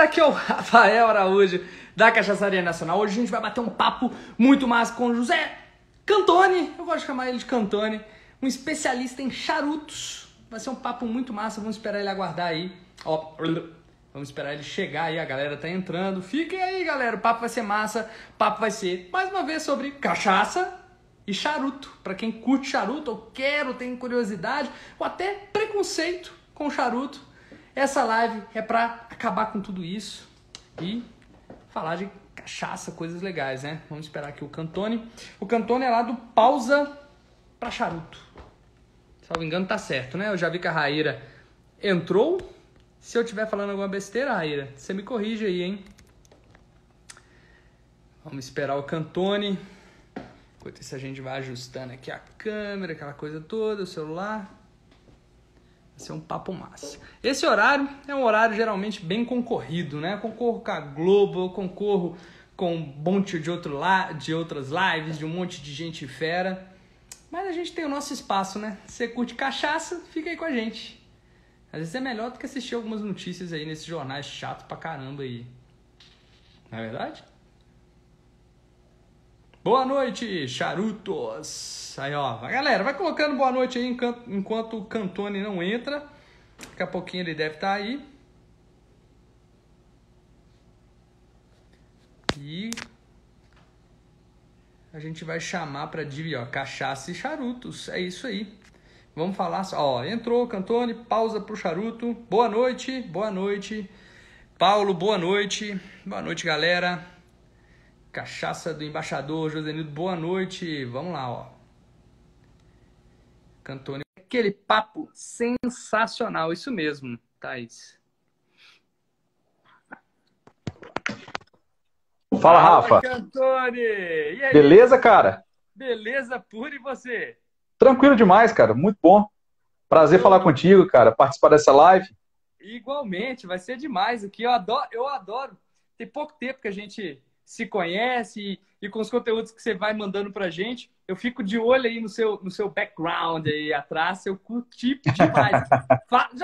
aqui é o Rafael Araújo da Cachaçaria Nacional. Hoje a gente vai bater um papo muito massa com o José Cantoni, eu gosto de chamar ele de Cantoni, um especialista em charutos. Vai ser um papo muito massa, vamos esperar ele aguardar aí. Ó, vamos esperar ele chegar aí, a galera tá entrando. Fiquem aí, galera, o papo vai ser massa. O papo vai ser, mais uma vez, sobre cachaça e charuto. Pra quem curte charuto, ou quer, ou tem curiosidade, ou até preconceito com charuto, essa live é pra acabar com tudo isso e falar de cachaça, coisas legais, né? Vamos esperar aqui o Cantoni. O Cantoni é lá do Pausa pra Charuto. Se não me engano, tá certo, né? Eu já vi que a Raíra entrou. Se eu estiver falando alguma besteira, Raíra, você me corrige aí, hein? Vamos esperar o Cantoni. Enquanto isso, a gente vai ajustando aqui a câmera, aquela coisa toda, o celular. Vai ser um papo massa. Esse horário é um horário geralmente bem concorrido, né? Eu concorro com a Globo, eu concorro com um monte de outras lives, de um monte de gente fera. Mas a gente tem o nosso espaço, né? Você curte cachaça, fica aí com a gente. Às vezes é melhor do que assistir algumas notícias aí nesses jornais chatos pra caramba aí. Não é verdade? Boa noite, charutos! Aí, ó, a galera, vai colocando boa noite aí enquanto o Cantoni não entra. Daqui a pouquinho ele deve estar aí. E a gente vai chamar para dividir, ó, cachaça e charutos. É isso aí. Vamos falar, ó, entrou o Cantoni, pausa pro charuto. Boa noite, boa noite. Paulo, boa noite. Boa noite, galera. Cachaça do embaixador, Josenildo, boa noite. Vamos lá, ó. Cantoni, aquele papo sensacional, isso mesmo, Thaís. Fala, Rafa. Cantoni! E aí? Beleza, cara? Beleza pura, e você? Tranquilo demais, cara. Muito bom. Prazer falar contigo, cara. Participar dessa live. Igualmente, vai ser demais aqui. Eu adoro. Tem pouco tempo que a gente se conhece e com os conteúdos que você vai mandando pra gente, eu fico de olho aí no seu background aí atrás, eu curti demais.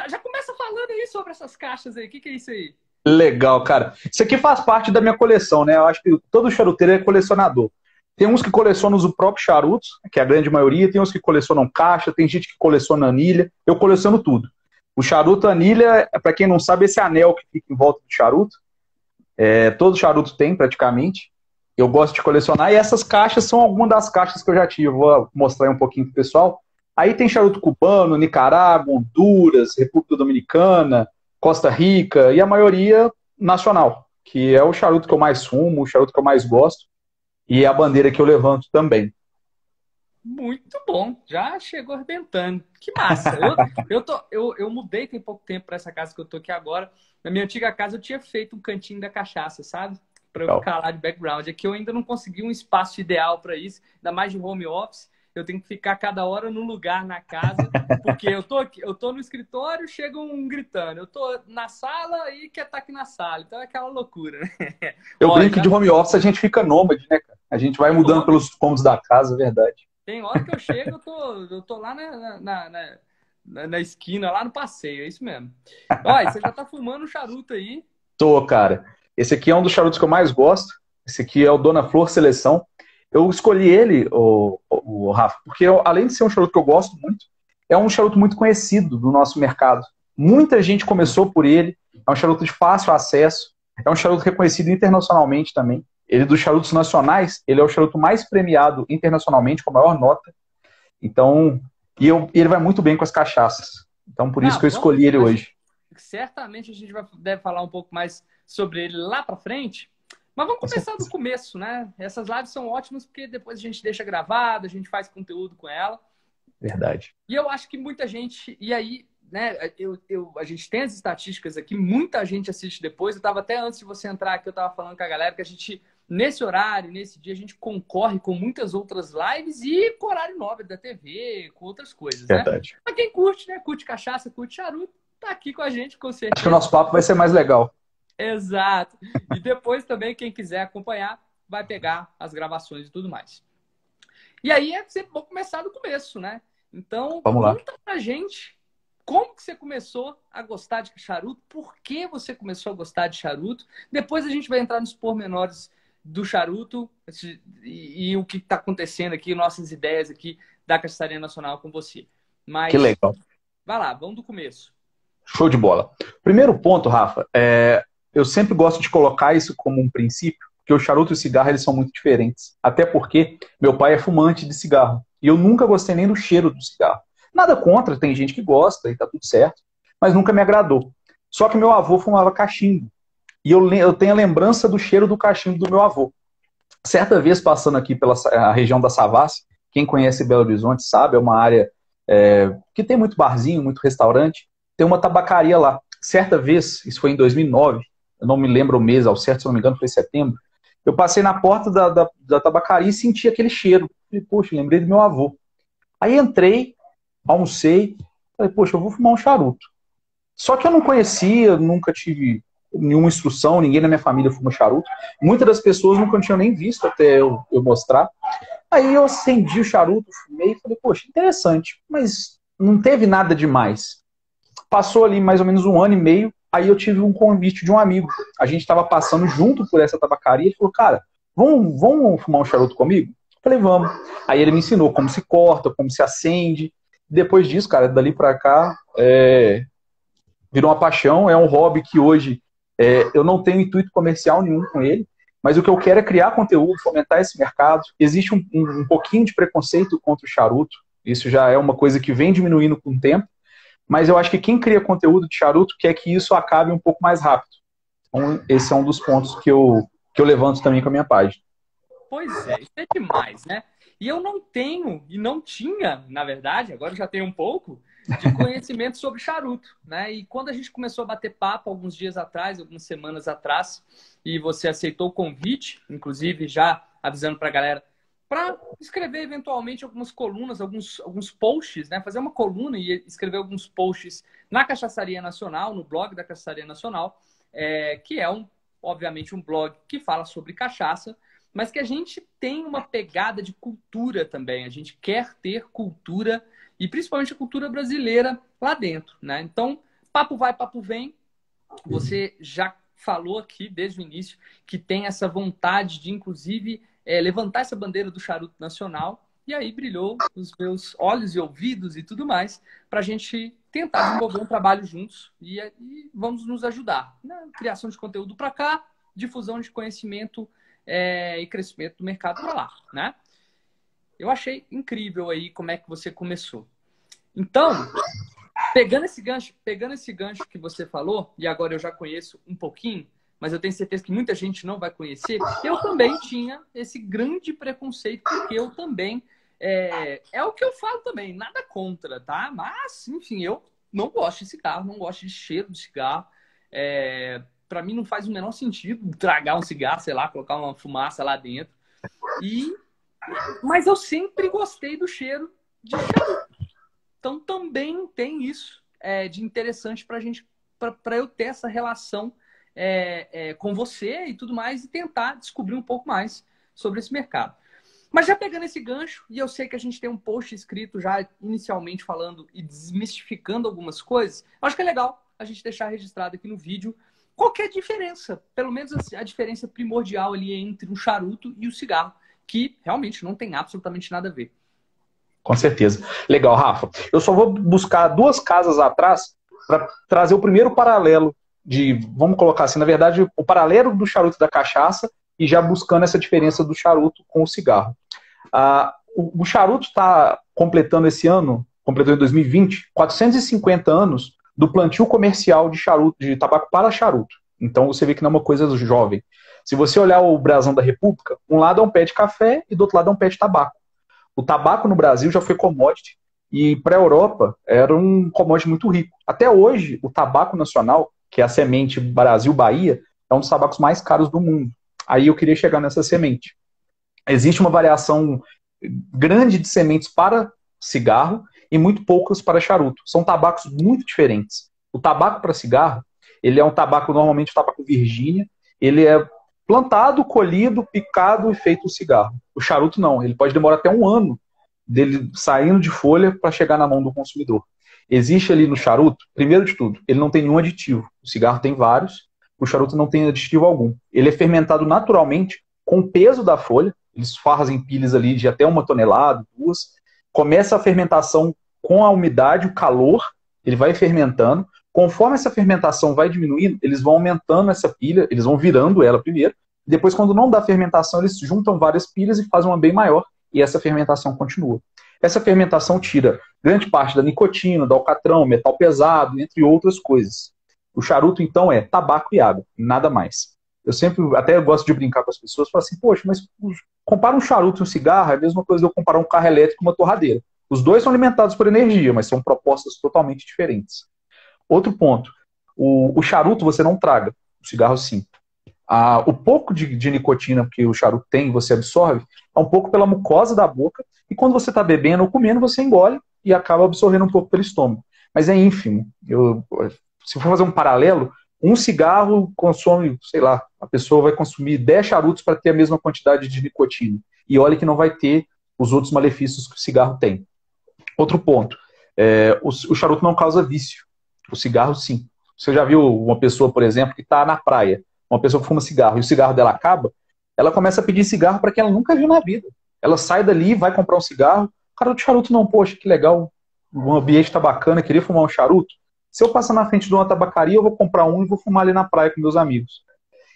Já começa falando aí sobre essas caixas aí, o que é isso aí? Legal, cara. Isso aqui faz parte da minha coleção, né? Eu acho que todo charuteiro é colecionador. Tem uns que colecionam os próprios charutos, que é a grande maioria, tem uns que colecionam caixa, tem gente que coleciona anilha, eu coleciono tudo. O charuto anilha, para quem não sabe, esse anel que fica em volta do charuto, todo charuto tem praticamente. Eu gosto de colecionar e essas caixas são algumas das caixas que eu já tive. Eu vou mostrar aí um pouquinho pro pessoal. Aí tem charuto cubano, Nicarágua, Honduras, República Dominicana, Costa Rica e a maioria nacional, que é o charuto que eu mais fumo, o charuto que eu mais gosto e é a bandeira que eu levanto também. Muito bom, já chegou arrebentando. Que massa! Eu mudei tem pouco tempo para essa casa que eu tô aqui agora. Na minha antiga casa eu tinha feito um cantinho da cachaça, sabe? Para eu ficar lá de background. Aqui eu ainda não consegui um espaço ideal para isso, ainda mais de home office. Eu tenho que ficar cada hora num lugar na casa, porque eu tô no escritório, chega um gritando. Eu tô na sala e quer estar aqui na sala. Então é aquela loucura, né? Eu brinco que de home office a gente fica nômade, né, cara? A gente vai mudando pelos cômodos da casa, é verdade. Tem hora que eu chego, eu tô lá na esquina, lá no passeio, é isso mesmo. Olha, você já tá fumando um charuto aí. Tô, cara. Esse aqui é um dos charutos que eu mais gosto. Esse aqui é o Dona Flor Seleção. Eu escolhi ele, o Rafa, porque além de ser um charuto que eu gosto muito, é um charuto muito conhecido do nosso mercado. Muita gente começou por ele. É um charuto de fácil acesso. É um charuto reconhecido internacionalmente também. Ele, dos charutos nacionais, ele é o charuto mais premiado internacionalmente, com a maior nota. Então, ele vai muito bem com as cachaças. Então, por isso que eu escolhi ele hoje. Certamente a gente deve falar um pouco mais sobre ele lá pra frente. Mas vamos começar do começo, né? Essas lives são ótimas porque depois a gente deixa gravado, a gente faz conteúdo com ela. Verdade. E eu acho que muita gente... E aí, né? A gente tem as estatísticas aqui, muita gente assiste depois. Eu estava até antes de você entrar aqui, eu estava falando com a galera que a gente... Nesse horário, nesse dia, a gente concorre com muitas outras lives e com o horário nobre da TV, com outras coisas, né? Verdade. Mas quem curte, né? Curte cachaça, curte charuto, tá aqui com a gente, com certeza. Acho que o nosso papo vai ser mais legal. Exato. E depois também, quem quiser acompanhar, vai pegar as gravações e tudo mais. E aí é sempre bom começar do começo, né? Então, vamos lá. Conta pra gente como que você começou a gostar de charuto? Por que você começou a gostar de charuto? Depois a gente vai entrar nos pormenores do charuto e o que está acontecendo aqui, nossas ideias aqui da Cachaçaria Nacional com você. Que Mas, legal. vai lá, vamos do começo. Show de bola. Primeiro ponto, Rafa, eu sempre gosto de colocar isso como um princípio, que o charuto e o cigarro eles são muito diferentes. Até porque meu pai é fumante de cigarro. E eu nunca gostei nem do cheiro do cigarro. Nada contra, tem gente que gosta e tá tudo certo, mas nunca me agradou. Só que meu avô fumava cachimbo. E eu tenho a lembrança do cheiro do cachimbo do meu avô. Certa vez, passando aqui pela a região da Savassi, quem conhece Belo Horizonte sabe, é uma área que tem muito barzinho, muito restaurante, tem uma tabacaria lá. Certa vez, isso foi em 2009, eu não me lembro o mês ao certo, se não me engano foi setembro, eu passei na porta da tabacaria e senti aquele cheiro. Falei, poxa, lembrei do meu avô. Aí entrei, almocei, falei, poxa, eu vou fumar um charuto. Só que eu não conhecia, nunca tive nenhuma instrução, ninguém na minha família fuma charuto. Muitas das pessoas nunca tinham nem visto até eu mostrar. Aí eu acendi o charuto, fumei e falei, poxa, interessante, mas não teve nada demais. Passou ali mais ou menos 1 ano e meio, aí eu tive um convite de um amigo. A gente estava passando junto por essa tabacaria e falou, cara, vamos fumar um charuto comigo? Eu falei, vamos. Aí ele me ensinou como se corta, como se acende. Depois disso, cara, dali pra cá, virou uma paixão, é um hobby que hoje eu não tenho intuito comercial nenhum com ele, mas o que eu quero é criar conteúdo, fomentar esse mercado. Existe um pouquinho de preconceito contra o charuto, isso já é uma coisa que vem diminuindo com o tempo, mas eu acho que quem cria conteúdo de charuto quer que isso acabe um pouco mais rápido. Então, esse é um dos pontos que eu levanto também com a minha página. Pois é, isso é demais, né? E eu não tenho, e não tinha, na verdade, agora eu já tenho um pouco, de conhecimento sobre charuto, né? E quando a gente começou a bater papo alguns dias atrás, algumas semanas atrás, e você aceitou o convite, inclusive já avisando para a galera, para escrever eventualmente algumas colunas, alguns posts, né? Fazer uma coluna e escrever alguns posts na Cachaçaria Nacional, no blog da Cachaçaria Nacional, que é obviamente um blog que fala sobre cachaça, mas que a gente tem uma pegada de cultura também. A gente quer ter cultura, e principalmente a cultura brasileira lá dentro, né? Então, papo vai, papo vem. Você já falou aqui desde o início que tem essa vontade de, inclusive, levantar essa bandeira do charuto nacional, e aí brilhou os meus olhos e ouvidos e tudo mais para a gente tentar desenvolver um trabalho juntos e vamos nos ajudar na criação de conteúdo para cá, difusão de conhecimento e crescimento do mercado para lá, né? Eu achei incrível aí como é que você começou. Então, pegando esse gancho que você falou, e agora eu já conheço um pouquinho, mas eu tenho certeza que muita gente não vai conhecer, eu também tinha esse grande preconceito, porque eu também, é o que eu falo também, nada contra, tá? Mas, enfim, eu não gosto de cigarro, não gosto de cheiro de cigarro, para mim não faz o menor sentido tragar um cigarro, sei lá, colocar uma fumaça lá dentro, mas eu sempre gostei do cheiro de charuto. Então também tem isso de interessante para gente, para eu ter essa relação com você e tudo mais e tentar descobrir um pouco mais sobre esse mercado. Mas já pegando esse gancho, e eu sei que a gente tem um post escrito já inicialmente falando e desmistificando algumas coisas, acho que é legal a gente deixar registrado aqui no vídeo qual que é a diferença, pelo menos a diferença primordial ali entre um charuto e o cigarro, que realmente não tem absolutamente nada a ver. Com certeza. Legal, Rafa. Eu só vou buscar 2 casas atrás para trazer o primeiro paralelo vamos colocar assim, na verdade, o paralelo do charuto da cachaça e já buscando essa diferença do charuto com o cigarro. O charuto está completando esse ano, completou em 2020, 450 anos do plantio comercial de charuto, de tabaco para charuto. Então você vê que não é uma coisa jovem. Se você olhar o brasão da República, um lado é um pé de café e do outro lado é um pé de tabaco. O tabaco no Brasil já foi commodity e para a Europa era um commodity muito rico. Até hoje, o tabaco nacional, que é a semente Brasil-Bahia, é um dos tabacos mais caros do mundo. Aí eu queria chegar nessa semente. Existe uma variação grande de sementes para cigarro e muito poucas para charuto. São tabacos muito diferentes. O tabaco para cigarro, ele é um tabaco, normalmente um tabaco Virgínia, ele é plantado, colhido, picado e feito o cigarro. O charuto não, ele pode demorar até 1 ano dele saindo de folha para chegar na mão do consumidor. Existe ali no charuto, primeiro de tudo, ele não tem nenhum aditivo. O cigarro tem vários, o charuto não tem aditivo algum. Ele é fermentado naturalmente com o peso da folha, eles fazem pilhas ali de até 1 tonelada, 2. Começa a fermentação com a umidade, o calor, ele vai fermentando. Conforme essa fermentação vai diminuindo, eles vão aumentando essa pilha, eles vão virando ela primeiro. Depois, quando não dá fermentação, eles juntam várias pilhas e fazem uma bem maior, e essa fermentação continua. Essa fermentação tira grande parte da nicotina, do alcatrão, metal pesado, entre outras coisas. O charuto, então, é tabaco e água, nada mais. Eu sempre até gosto de brincar com as pessoas, falar assim, poxa, mas compara um charuto e um cigarro, é a mesma coisa de eu comparar um carro elétrico e uma torradeira. Os dois são alimentados por energia, mas são propostas totalmente diferentes. Outro ponto, o charuto você não traga, o cigarro sim. O pouco de nicotina que o charuto tem, você absorve, é um pouco pela mucosa da boca, e quando você está bebendo ou comendo, você engole e acaba absorvendo um pouco pelo estômago. Mas é ínfimo. Se for fazer um paralelo, um cigarro consome, sei lá, a pessoa vai consumir 10 charutos para ter a mesma quantidade de nicotina. E olha que não vai ter os outros malefícios que o cigarro tem. Outro ponto, o charuto não causa vício. O cigarro, sim. Você já viu uma pessoa, por exemplo, que está na praia, uma pessoa que fuma cigarro e o cigarro dela acaba, ela começa a pedir cigarro para quem ela nunca viu na vida. Ela sai dali, vai comprar um cigarro, o cara do charuto não, poxa, que legal, o ambiente está bacana, queria fumar um charuto. Se eu passar na frente de uma tabacaria, eu vou comprar um e vou fumar ali na praia com meus amigos.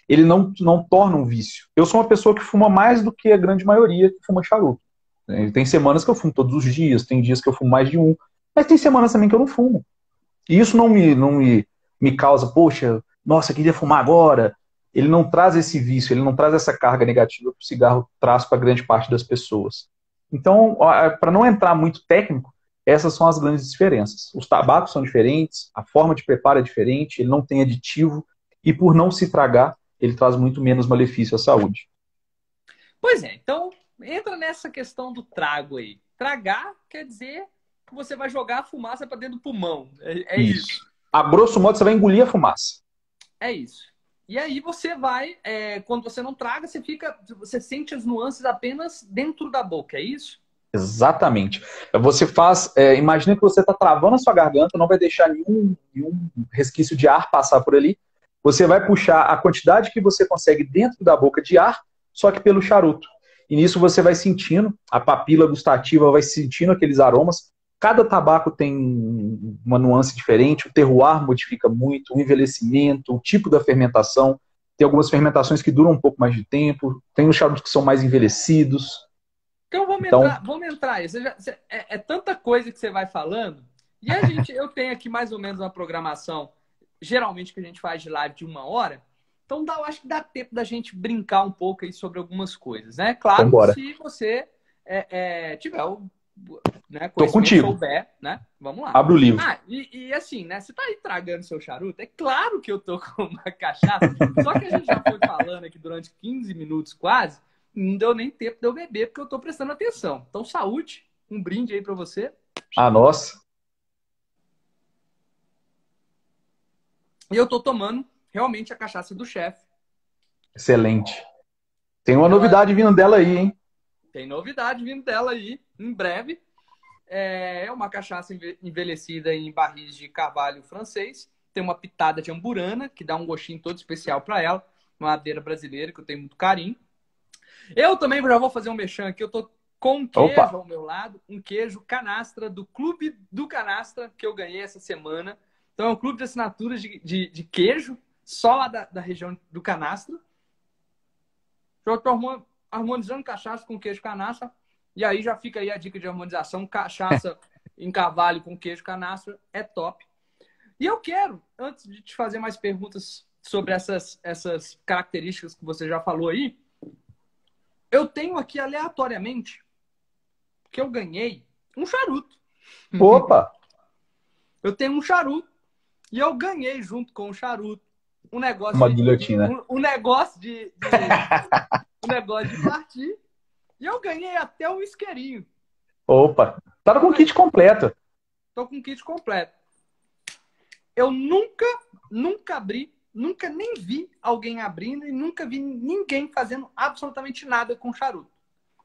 Ele não torna um vício. Eu sou uma pessoa que fuma mais do que a grande maioria que fuma charuto. Tem semanas que eu fumo todos os dias, tem dias que eu fumo mais de um, mas tem semanas também que eu não fumo. E isso não me causa, poxa, nossa, queria fumar agora. Ele não traz esse vício, ele não traz essa carga negativa que o cigarro traz para grande parte das pessoas. Então, para não entrar muito técnico, essas são as grandes diferenças. Os tabacos são diferentes, a forma de preparo é diferente, ele não tem aditivo, e por não se tragar, ele traz muito menos malefício à saúde. Pois é, então entra nessa questão do trago aí. Tragar quer dizer que você vai jogar a fumaça para dentro do pulmão. É isso. A grosso modo, você vai engolir a fumaça. É isso. E aí você vai, quando você não traga, você sente as nuances apenas dentro da boca, é isso? Exatamente. Você faz, imagina que você está travando a sua garganta, não vai deixar nenhum resquício de ar passar por ali. Você vai puxar a quantidade que você consegue dentro da boca de ar, só que pelo charuto. E nisso você vai sentindo, a papila gustativa vai sentindo aqueles aromas. Cada tabaco tem uma nuance diferente, o terroir modifica muito, o envelhecimento, o tipo da fermentação. Tem algumas fermentações que duram um pouco mais de tempo, tem os charutos que são mais envelhecidos. Então vamos entrar. É tanta coisa que você vai falando. E eu tenho aqui mais ou menos uma programação, geralmente que a gente faz de live de 1 hora. Então eu acho que dá tempo da gente brincar um pouco aí sobre algumas coisas, né? Claro, se você tiver o tô contigo. Souber, né? Vamos lá. Abre o livro. E assim, né? Você tá aí tragando seu charuto? É claro que eu tô com uma cachaça. Só que a gente já foi falando aqui durante 15 minutos quase. Não deu nem tempo de eu beber, porque eu tô prestando atenção. Então, saúde. Um brinde aí pra você. Nossa. E eu tô tomando realmente a cachaça do chefe. Excelente. Tem uma novidade vindo dela aí, hein? Tem novidade vindo dela aí, em breve. É uma cachaça envelhecida em barris de carvalho francês. Tem uma pitada de amburana, que dá um gostinho todo especial para ela. Uma madeira brasileira, que eu tenho muito carinho. Eu também já vou fazer um mexão aqui. Eu tô com um queijo ao meu lado. Um queijo canastra do Clube do Canastra, que eu ganhei essa semana. Então é um clube de assinaturas de queijo, só lá da região do Canastra. Eu tô harmonizando cachaça com queijo canastra. E aí já fica aí a dica de harmonização. Cachaça em carvalho com queijo canastra é top. E eu quero, antes de te fazer mais perguntas sobre essas características que você já falou aí, eu tenho aqui aleatoriamente que eu ganhei um charuto. Opa! Eu tenho um charuto e eu ganhei junto com o charuto um negócio uma guilhotina. Um negócio de partir. E eu ganhei até um isqueirinho. Opa! Tá com o kit completo. Tô com o kit completo. Eu nunca abri, nunca nem vi alguém abrindo e nunca vi ninguém fazendo absolutamente nada com charuto.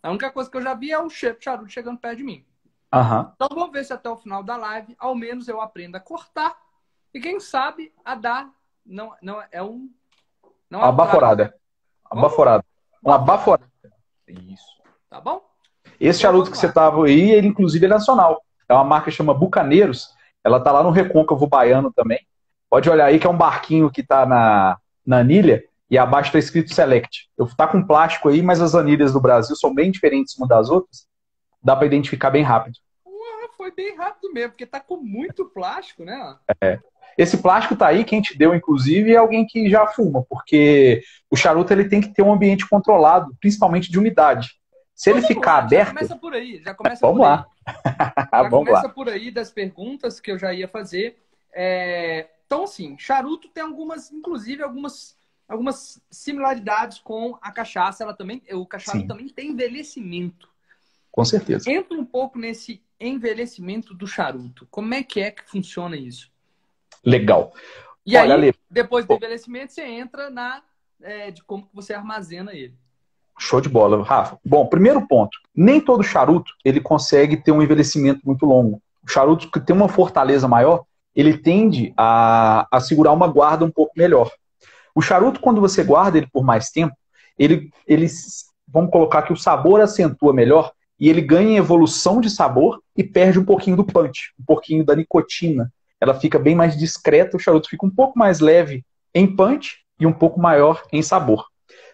A única coisa que eu já vi é o cheiro de charuto chegando perto de mim. Aham. Então vamos ver se até o final da live, ao menos eu aprendo a cortar. E quem sabe a dar. Não é um. Não é Uma um trago. baforada. Uma Como? baforada. Uma Baforada. baforada. Isso. Tá bom? Esse Então charuto que vamos você lá. tava aí, ele inclusive é nacional. É uma marca que chama Bucaneiros. Ela tá lá no Recôncavo Baiano também. Pode olhar aí que é um barquinho que tá na anilha e abaixo tá escrito Select. Eu tá com plástico aí, mas as anilhas do Brasil são bem diferentes uma das outras. Dá para identificar bem rápido. Foi bem rápido mesmo, porque tá com muito plástico, né? Esse plástico tá aí, quem te deu, inclusive, é alguém que já fuma, porque o charuto ele tem que ter um ambiente controlado, principalmente de umidade. Se ele ficar Já aberto, começa por aí. Já começa vamos por aí. lá. Já Vamos começa lá. por aí das perguntas que eu já ia fazer. Então, assim, charuto tem inclusive algumas similaridades com a cachaça. O charuto Sim, também tem envelhecimento. com certeza. Entra um pouco nesse envelhecimento do charuto. Como é que funciona isso? Legal. E Olha, aí, Ale, depois do envelhecimento, você entra de como que você armazena ele. show de bola, Rafa. Bom, primeiro ponto, nem todo charuto ele consegue ter um envelhecimento muito longo. O charuto que tem uma fortaleza maior, ele tende a segurar uma guarda um pouco melhor. O charuto, quando você guarda ele por mais tempo, ele vamos colocar que o sabor acentua melhor e ele ganha em evolução de sabor e perde um pouquinho do punch, um pouquinho da nicotina. Ela fica bem mais discreta, o charuto fica um pouco mais leve em punch e um pouco maior em sabor.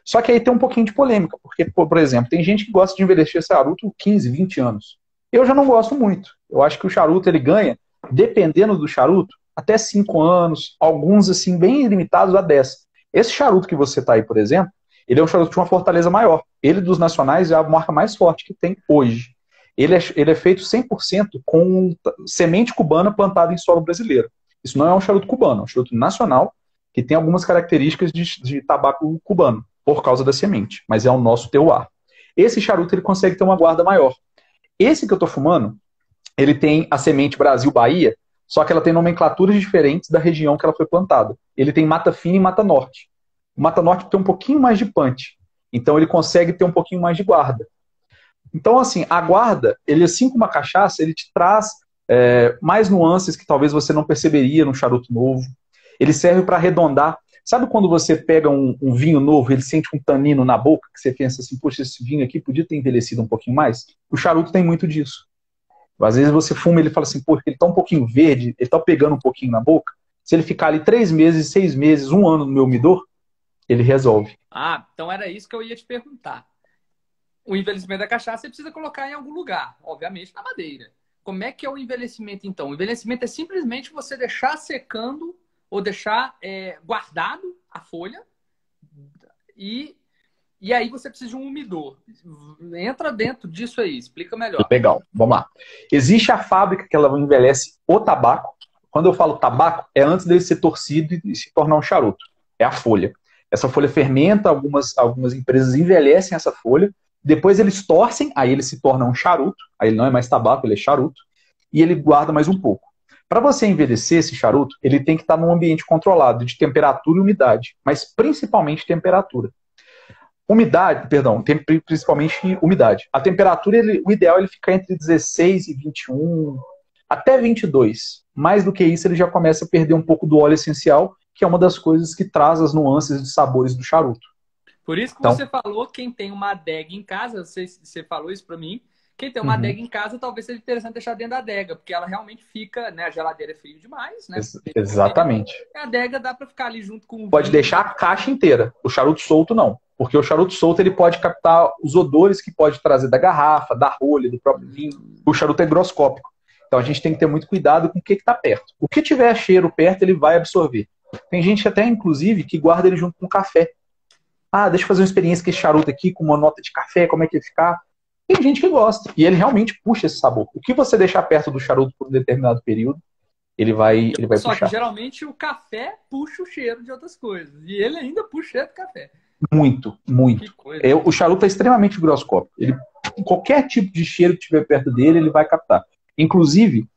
Só que aí tem um pouquinho de polêmica, porque, por exemplo, tem gente que gosta de envelhecer charuto 15, 20 anos. Eu já não gosto muito. Eu acho que o charuto ele ganha, dependendo do charuto, até 5 anos, alguns assim bem limitados a 10. Esse charuto que você está aí, por exemplo, ele é um charuto de uma fortaleza maior. Ele dos nacionais é a marca mais forte que tem hoje. Ele é feito 100% com semente cubana plantada em solo brasileiro. Isso não é um charuto cubano, é um charuto nacional que tem algumas características de tabaco cubano, por causa da semente, mas é o nosso terroir. Esse charuto ele consegue ter uma guarda maior. Esse que eu estou fumando, ele tem a semente Brasil-Bahia, só que ela tem nomenclaturas diferentes da região que ela foi plantada. Ele tem mata fina e mata norte. O mata norte tem um pouquinho mais de punch, então ele consegue ter um pouquinho mais de guarda. Então, assim, a guarda, ele assim como a cachaça, ele te traz mais nuances que talvez você não perceberia num charuto novo. Ele serve para arredondar. Sabe quando você pega um vinho novo, ele sente um tanino na boca, que você pensa assim, poxa, esse vinho aqui podia ter envelhecido um pouquinho mais? O charuto tem muito disso. Às vezes você fuma e ele fala assim, pô, ele tá um pouquinho verde, ele tá pegando um pouquinho na boca. Se ele ficar ali 3 meses, 6 meses, 1 ano no meu umidor, ele resolve. Então era isso que eu ia te perguntar. O envelhecimento da cachaça você precisa colocar em algum lugar, obviamente na madeira. Como é que é o envelhecimento, então? O envelhecimento é simplesmente você deixar secando ou deixar guardado a folha e aí você precisa de um umidor. Entra dentro disso aí, explica melhor. Legal, vamos lá. Existe a fábrica que ela envelhece o tabaco. Quando eu falo tabaco, é antes dele ser torcido e se tornar um charuto. É a folha. Essa folha fermenta, algumas empresas envelhecem essa folha, depois eles torcem, aí ele se torna um charuto, aí ele não é mais tabaco, ele é charuto, e ele guarda mais um pouco. Para você envelhecer esse charuto, ele tem que estar num ambiente controlado de temperatura e umidade, mas principalmente temperatura. Principalmente umidade. A temperatura, o ideal é ele ficar entre 16 e 21, até 22. Mais do que isso, ele já começa a perder um pouco do óleo essencial, que é uma das coisas que traz as nuances de sabores do charuto. Por isso que você falou, quem tem uma adega em casa, você falou isso para mim, quem tem uma adega em casa, talvez seja interessante deixar dentro da adega, porque ela realmente fica, né, a geladeira é frio demais, né? Exatamente. A adega dá para ficar ali junto com o Pode vinho. deixar a caixa inteira, o charuto solto não. Porque o charuto solto ele pode captar os odores que pode trazer da garrafa, da rolha, do próprio vinho. O charuto é higroscópico. Então a gente tem que ter muito cuidado com o que está perto. O que tiver cheiro perto, ele vai absorver. Tem gente até, inclusive, que guarda ele junto com o café. Ah, deixa eu fazer uma experiência com esse charuto aqui, com uma nota de café, como é que ele ficar. Tem gente que gosta. E ele realmente puxa esse sabor. O que você deixar perto do charuto por um determinado período, ele vai Só puxar. que geralmente o café puxa o cheiro de outras coisas. E ele ainda puxa o cheiro do café. Muito, muito. Que coisa. O charuto é extremamente higroscópico. Qualquer tipo de cheiro que tiver perto dele, ele vai captar. Inclusive,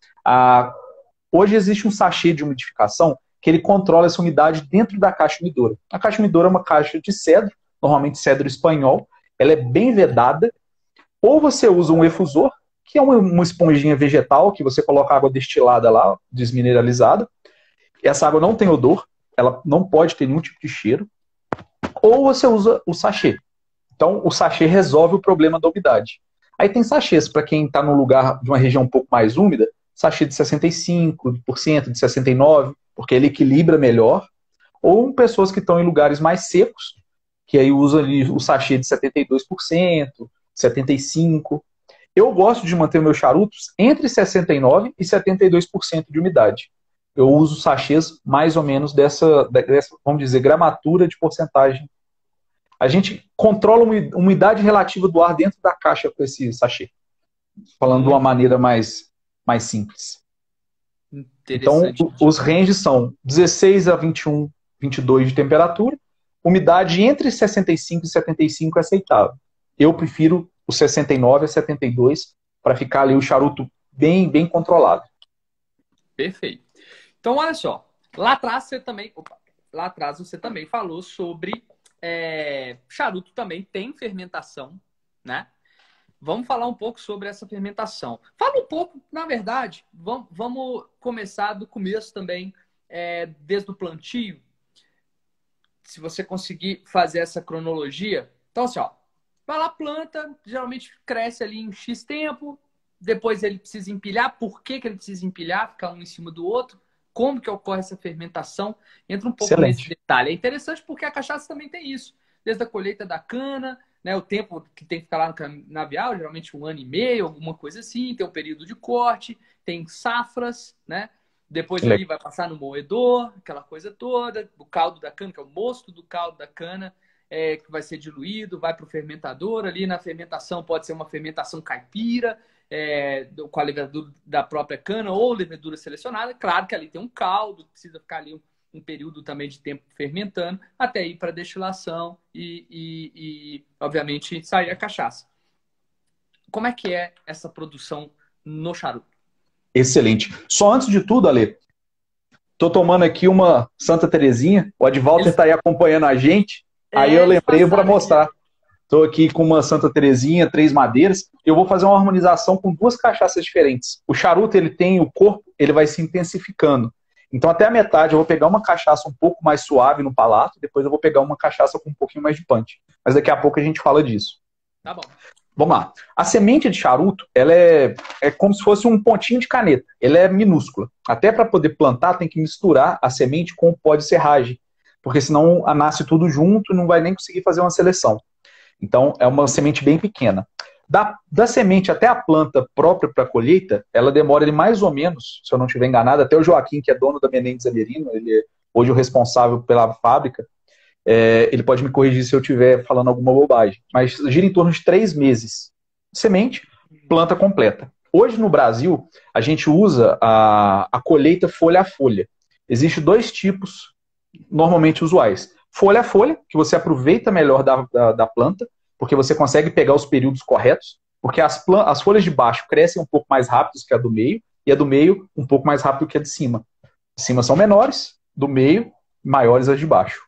hoje existe um sachê de umidificação que ele controla essa umidade dentro da caixa umidora. A caixa umidora é uma caixa de cedro, normalmente cedro espanhol. Ela é bem vedada. Ou você usa um efusor, que é uma esponjinha vegetal que você coloca água destilada lá, desmineralizada. Essa água não tem odor, ela não pode ter nenhum tipo de cheiro. Ou você usa o sachê. Então, o sachê resolve o problema da umidade. Aí tem sachês para quem está num lugar de uma região um pouco mais úmida, sachê de 65%, de 69%, porque ele equilibra melhor. Ou pessoas que estão em lugares mais secos, que aí usam ali o sachê de 72%, 75%. Eu gosto de manter meus charutos entre 69% e 72% de umidade. Eu uso sachês mais ou menos dessa, vamos dizer, gramatura de porcentagem. A gente controla a umidade relativa do ar dentro da caixa com esse sachê. Falando de uma maneira mais simples. Então, os ranges são 16 a 21, 22 de temperatura. Umidade entre 65 e 75 é aceitável. Eu prefiro o 69 a 72 para ficar ali o charuto bem controlado. Perfeito. Então, olha só. Lá atrás você também falou sobre charuto também tem fermentação, né? Vamos falar um pouco sobre essa fermentação. Fala um pouco, na verdade, vamos começar do começo também, desde o plantio. Se você conseguir fazer essa cronologia. Então, assim, ó, vai lá, planta, geralmente cresce ali em X tempo, depois ele precisa empilhar. Por que ele precisa empilhar? Ficar um em cima do outro. Como que ocorre essa fermentação? Entra um pouco nesse detalhe. É interessante porque a cachaça também tem isso. Desde a colheita da cana, né, o tempo que tem que ficar lá no canavial, geralmente 1 ano e meio, alguma coisa assim. Tem um período de corte, tem safras, né? Depois ali vai passar no moedor, aquela coisa toda. O caldo da cana, que é o mosto do caldo da cana, que vai ser diluído, vai para o fermentador. Ali na fermentação pode ser uma fermentação caipira, com a levedura da própria cana ou levedura selecionada. Claro que ali tem um caldo, precisa ficar ali um período também de tempo fermentando, até ir para destilação e, obviamente, sair a cachaça. Como é que é essa produção no charuto? Excelente. Só antes de tudo, Ale, tô tomando aqui uma Santa Terezinha, o Advalter está aí acompanhando a gente, aí eu lembrei para mostrar. Estou aqui com uma Santa Terezinha, 3 madeiras. Eu vou fazer uma harmonização com 2 cachaças diferentes. O charuto, ele tem o corpo, ele vai se intensificando. Então, até a metade, eu vou pegar uma cachaça um pouco mais suave no palato, depois eu vou pegar uma cachaça com um pouquinho mais de punch. Mas daqui a pouco a gente fala disso. Tá bom. Vamos lá. A semente de charuto, ela é como se fosse um pontinho de caneta. Ela é minúscula. Até para poder plantar, tem que misturar a semente com o pó de serragem. Porque senão nasce tudo junto e não vai nem conseguir fazer uma seleção. Então, é uma semente bem pequena. Da semente até a planta própria para a colheita, ela demora ali mais ou menos, se eu não estiver enganado, até o Joaquim, que é dono da Menendez Amerino, ele é hoje o responsável pela fábrica, ele pode me corrigir se eu estiver falando alguma bobagem, mas gira em torno de 3 meses. Semente, planta completa. Hoje no Brasil, a gente usa a colheita folha a folha. Existem 2 tipos normalmente usuais. Folha a folha, que você aproveita melhor da planta, porque você consegue pegar os períodos corretos, porque as folhas de baixo crescem um pouco mais rápido que a do meio, e a do meio um pouco mais rápido que a de cima. De cima são menores, do meio, maiores as de baixo.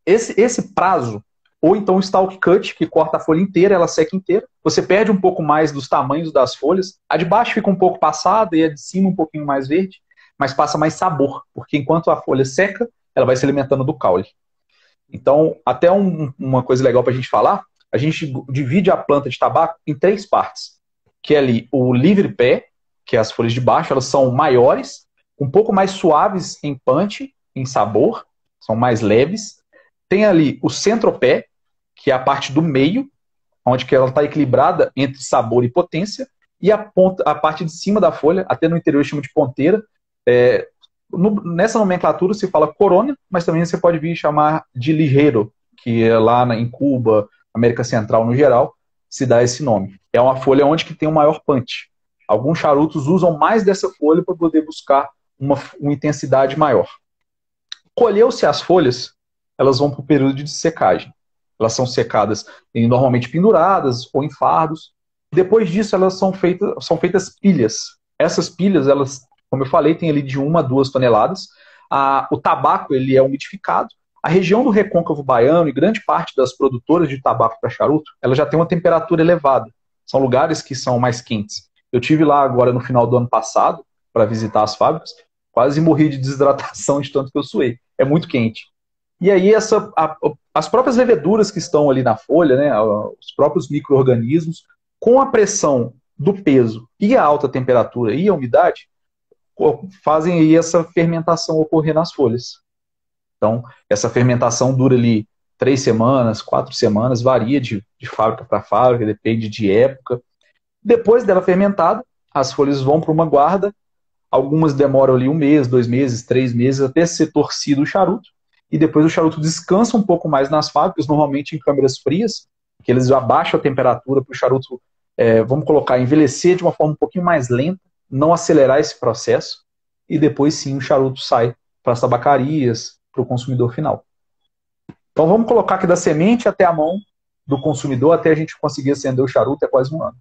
Esse prazo, ou então o stalk cut, que corta a folha inteira, ela seca inteira, você perde um pouco mais dos tamanhos das folhas, a de baixo fica um pouco passada e a de cima um pouquinho mais verde, mas passa mais sabor, porque enquanto a folha seca, ela vai se alimentando do caule. Então, até uma coisa legal para a gente falar, a gente divide a planta de tabaco em 3 partes, que é ali o livre pé, que é as folhas de baixo, elas são maiores, um pouco mais suaves em punch, em sabor, são mais leves. Tem ali o centropé, que é a parte do meio, onde que ela está equilibrada entre sabor e potência, e a parte de cima da folha, até no interior chama de ponteira. Nessa nomenclatura se fala corona, mas também você pode vir chamar de ligeiro, que é lá em Cuba, América Central no geral, se dá esse nome. É uma folha onde que tem o maior punch. Alguns charutos usam mais dessa folha para poder buscar uma intensidade maior. Colheu-se as folhas, elas vão para o período de secagem. Elas são secadas normalmente penduradas ou em fardos. Depois disso, elas são feitas pilhas. Essas pilhas, elas, como eu falei, tem ali de 1 a 2 toneladas. O tabaco ele é umidificado. A região do Recôncavo Baiano e grande parte das produtoras de tabaco para charuto, ela já tem uma temperatura elevada. São lugares que são mais quentes. Eu tive lá agora no final do ano passado para visitar as fábricas, quase morri de desidratação de tanto que eu suei. É muito quente. E aí as próprias leveduras que estão ali na folha, né, os próprios micro-organismos, com a pressão do peso e a alta temperatura e a umidade, fazem aí essa fermentação ocorrer nas folhas. Então, essa fermentação dura ali 3 semanas, 4 semanas, varia de fábrica para fábrica, depende de época. Depois dela fermentada, as folhas vão para uma guarda, algumas demoram ali 1 mês, 2 meses, 3 meses, até ser torcido o charuto, e depois o charuto descansa um pouco mais nas fábricas, normalmente em câmeras frias, que eles abaixam a temperatura para o charuto, vamos colocar, envelhecer de uma forma um pouquinho mais lenta, não acelerar esse processo, e depois sim o charuto sai para as tabacarias, para o consumidor final. Então vamos colocar que da semente até a mão do consumidor, até a gente conseguir acender o charuto, é quase 1 ano.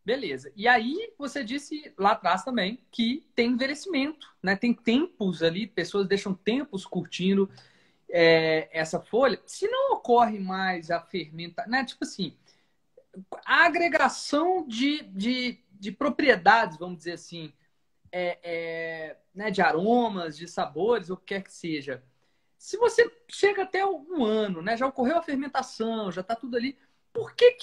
Beleza. E aí você disse lá atrás também que tem envelhecimento, né? Tem tempos ali, pessoas deixam tempos curtindo essa folha. Se não ocorre mais a fermentação, né? Tipo assim, a agregação de propriedades, vamos dizer assim, né? De aromas, de sabores, ou o que quer que seja. Se você chega até 1 ano, né? Já ocorreu a fermentação, já está tudo ali. Por que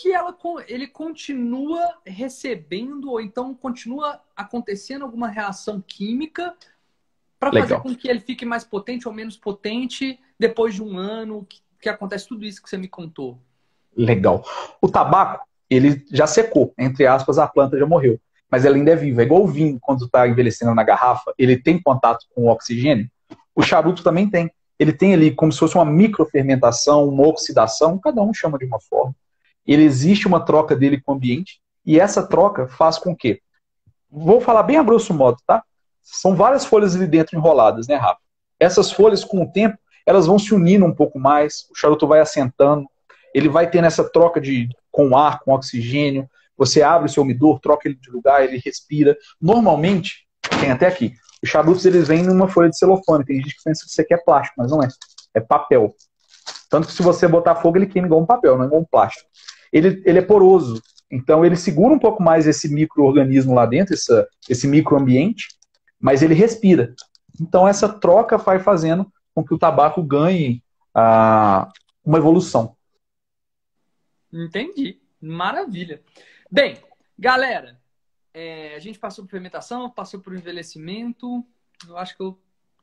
ele continua recebendo ou então continua acontecendo alguma reação química para fazer com que ele fique mais potente ou menos potente depois de 1 ano que acontece tudo isso que você me contou? Legal. O tabaco, ele já secou, entre aspas, a planta já morreu, mas ela ainda é viva. É igual o vinho, quando está envelhecendo na garrafa, ele tem contato com o oxigênio. O charuto também tem. Ele tem ali como se fosse uma microfermentação, uma oxidação, cada um chama de uma forma. Ele existe uma troca dele com o ambiente, e essa troca faz com que, vou falar bem a grosso modo, tá? São várias folhas ali dentro enroladas, né, Rafa? Essas folhas, com o tempo, elas vão se unindo um pouco mais, o charuto vai assentando, ele vai tendo essa troca com ar, com oxigênio, você abre o seu umidor, troca ele de lugar, ele respira. Normalmente, tem até aqui, os charutos eles vêm numa folha de celofane, tem gente que pensa que isso aqui é plástico, mas não é, é papel. Tanto que se você botar fogo, ele queima igual um papel, não é igual um plástico. Ele é poroso, então ele segura um pouco mais esse micro-organismo lá dentro, esse microambiente, mas ele respira. Então essa troca vai fazendo com que o tabaco ganhe uma evolução. Entendi. Maravilha. Bem, galera, a gente passou por fermentação, passou por envelhecimento. Eu acho que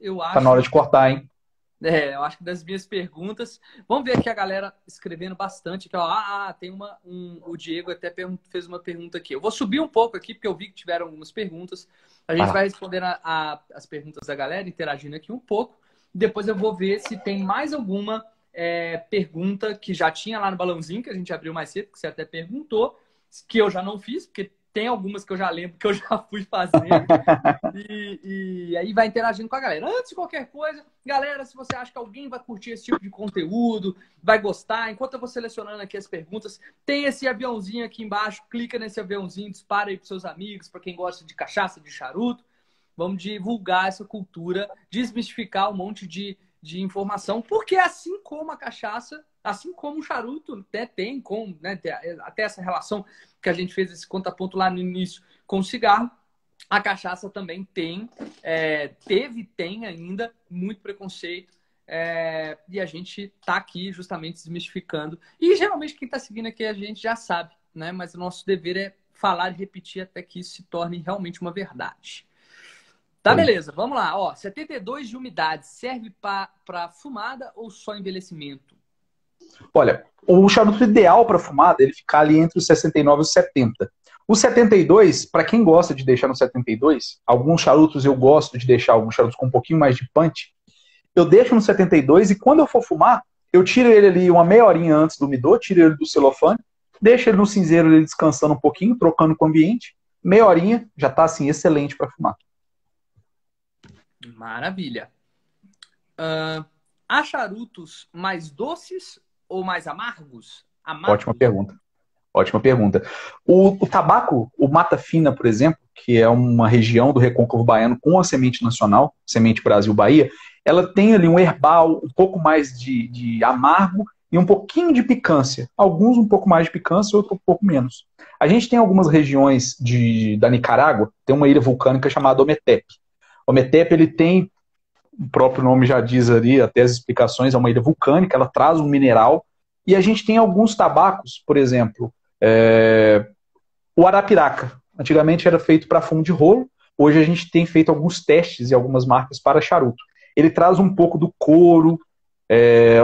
eu acho. Tá na hora de cortar, hein? Eu acho que das minhas perguntas. Vamos ver aqui a galera escrevendo bastante. Aqui, ó. Tem o Diego até fez uma pergunta aqui. Eu vou subir um pouco aqui, porque eu vi que tiveram algumas perguntas. A gente vai respondendo as perguntas da galera, interagindo aqui um pouco. Depois eu vou ver se tem mais alguma pergunta que já tinha lá no balãozinho, que a gente abriu mais cedo, que você até perguntou, que eu já não fiz, porque tem algumas que eu já lembro que eu já fui fazendo. E aí vai interagindo com a galera. Antes de qualquer coisa, galera, se você acha que alguém vai curtir esse tipo de conteúdo, vai gostar, enquanto eu vou selecionando aqui as perguntas, tem esse aviãozinho aqui embaixo, clica nesse aviãozinho, dispara aí para seus amigos, para quem gosta de cachaça, de charuto. Vamos divulgar essa cultura, desmistificar um monte de informação, porque assim como a cachaça, assim como o charuto até tem até essa relação que a gente fez esse contraponto lá no início com o cigarro, a cachaça também tem ainda muito preconceito, e a gente tá aqui justamente desmistificando. E geralmente quem tá seguindo aqui a gente já sabe, né? Mas o nosso dever é falar e repetir até que isso se torne realmente uma verdade. Tá, beleza. Vamos lá. Ó, 72 de umidade serve para fumada ou só envelhecimento? Olha, o charuto ideal para fumada, ele ficar ali entre os 69 e os 70. O 72, para quem gosta de deixar no 72, alguns charutos eu gosto de deixar alguns charutos com um pouquinho mais de punch, eu deixo no 72 e quando eu for fumar, eu tiro ele ali uma meia horinha antes do umidor, tiro ele do celofane, deixo ele no cinzeiro ele descansando um pouquinho, trocando com o ambiente, meia horinha, já tá assim, excelente para fumar. Maravilha. Há charutos mais doces ou mais amargos? Ótima pergunta. Ótima pergunta. O tabaco, o Mata Fina, por exemplo, que é uma região do Recôncavo Baiano com a semente nacional, semente Brasil-Bahia, ela tem ali um herbal um pouco mais de amargo e um pouquinho de picância. Alguns um pouco mais de picância, outros um pouco menos. A gente tem algumas regiões da Nicarágua, tem uma ilha vulcânica chamada Ometepe. Ometepe, ele tem, o próprio nome já diz ali, até as explicações, é uma ilha vulcânica, ela traz um mineral, e a gente tem alguns tabacos, por exemplo, o arapiraca. Antigamente era feito para fumo de rolo, hoje a gente tem feito alguns testes e algumas marcas para charuto. Ele traz um pouco do couro,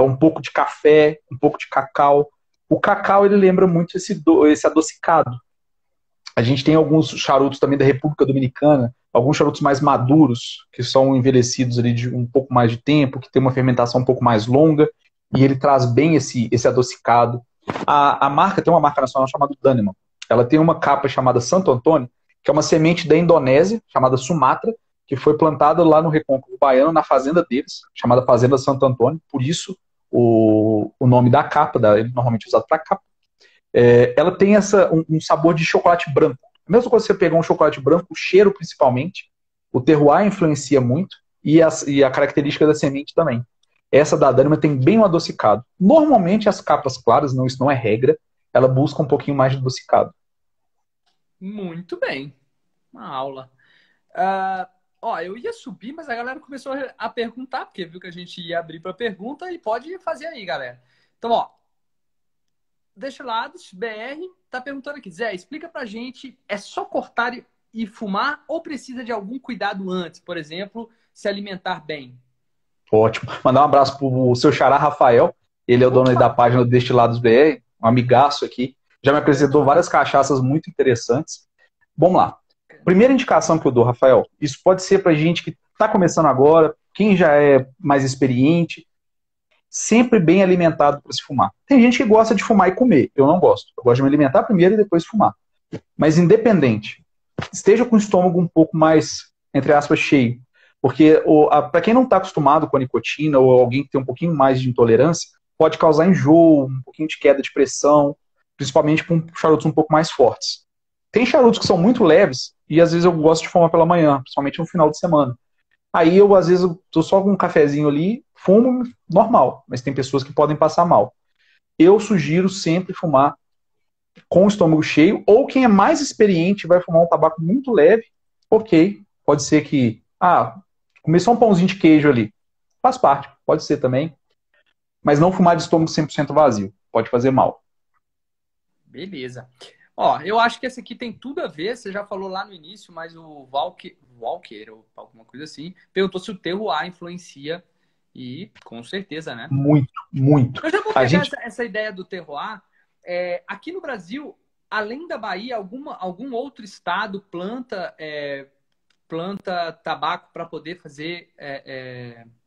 um pouco de café, um pouco de cacau. O cacau, ele lembra muito esse adocicado. A gente tem alguns charutos também da República Dominicana, alguns charutos mais maduros, que são envelhecidos ali de um pouco mais de tempo, que tem uma fermentação um pouco mais longa, e ele traz bem esse adocicado. A marca tem uma marca nacional chamada Dannemon. Ela tem uma capa chamada Santo Antônio, que é uma semente da Indonésia, chamada Sumatra, que foi plantada lá no Recôncavo Baiano, na fazenda deles, chamada Fazenda Santo Antônio, por isso o nome da capa, ele normalmente é usado para capa. Ela tem um sabor de chocolate branco. Mesmo quando você pegar um chocolate branco, o cheiro principalmente, o terroir influencia muito, e a característica da semente também. Essa da Dannemon tem bem um adocicado. Normalmente as capas claras, isso não é regra, ela busca um pouquinho mais de adocicado. Muito bem. Uma aula. Eu ia subir, mas a galera começou a perguntar, porque viu que a gente ia abrir para pergunta, e pode fazer aí, galera. Então, Deixa Lados, BR, tá perguntando aqui. Zé, explica pra gente, é só cortar e fumar ou precisa de algum cuidado antes? Por exemplo, se alimentar bem? Ótimo. Mandar um abraço pro seu xará Rafael. Ele é o dono aí da página do Destilados BR, um amigaço aqui. Já me apresentou várias cachaças muito interessantes. Vamos lá. Primeira indicação que eu dou, Rafael, isso pode ser pra gente que está começando agora, quem já é mais experiente, sempre bem alimentado para se fumar. Tem gente que gosta de fumar e comer, eu não gosto. Eu gosto de me alimentar primeiro e depois fumar. Mas independente, esteja com o estômago um pouco mais, entre aspas, cheio. Porque para quem não está acostumado com a nicotina, ou alguém que tem um pouquinho mais de intolerância, pode causar enjoo, um pouquinho de queda de pressão, principalmente com charutos um pouco mais fortes. Tem charutos que são muito leves, e às vezes eu gosto de fumar pela manhã, principalmente no final de semana. Aí eu, às vezes, tô só com um cafezinho ali, fumo normal, mas tem pessoas que podem passar mal. Eu sugiro sempre fumar com o estômago cheio, ou quem é mais experiente vai fumar um tabaco muito leve, ok, pode ser que, comer só um pãozinho de queijo ali, faz parte, pode ser também, mas não fumar de estômago 100% vazio, pode fazer mal. Beleza. Eu acho que esse aqui tem tudo a ver, você já falou lá no início, mas o Walker ou alguma coisa assim, perguntou se o terroir influencia, e com certeza, né? Muito, muito. Eu já vou pegar essa ideia do terroir. Aqui no Brasil, além da Bahia, algum outro estado planta tabaco para poder fazer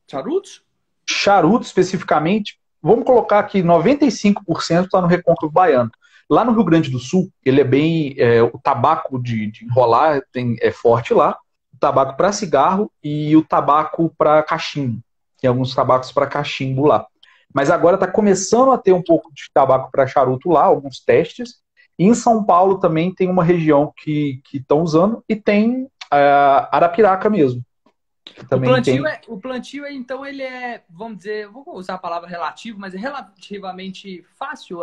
charutos? Charuto, especificamente, vamos colocar aqui, 95% está no Recôncavo Baiano. Lá no Rio Grande do Sul, ele é bem... o tabaco de enrolar é forte lá, o tabaco para cigarro e o tabaco para cachimbo. Tem alguns tabacos para cachimbo lá. Mas agora está começando a ter um pouco de tabaco para charuto lá, alguns testes. E em São Paulo também tem uma região que estão usando, e tem arapiraca mesmo. O plantio, então, ele vamos dizer, vou usar a palavra relativo, mas é relativamente fácil.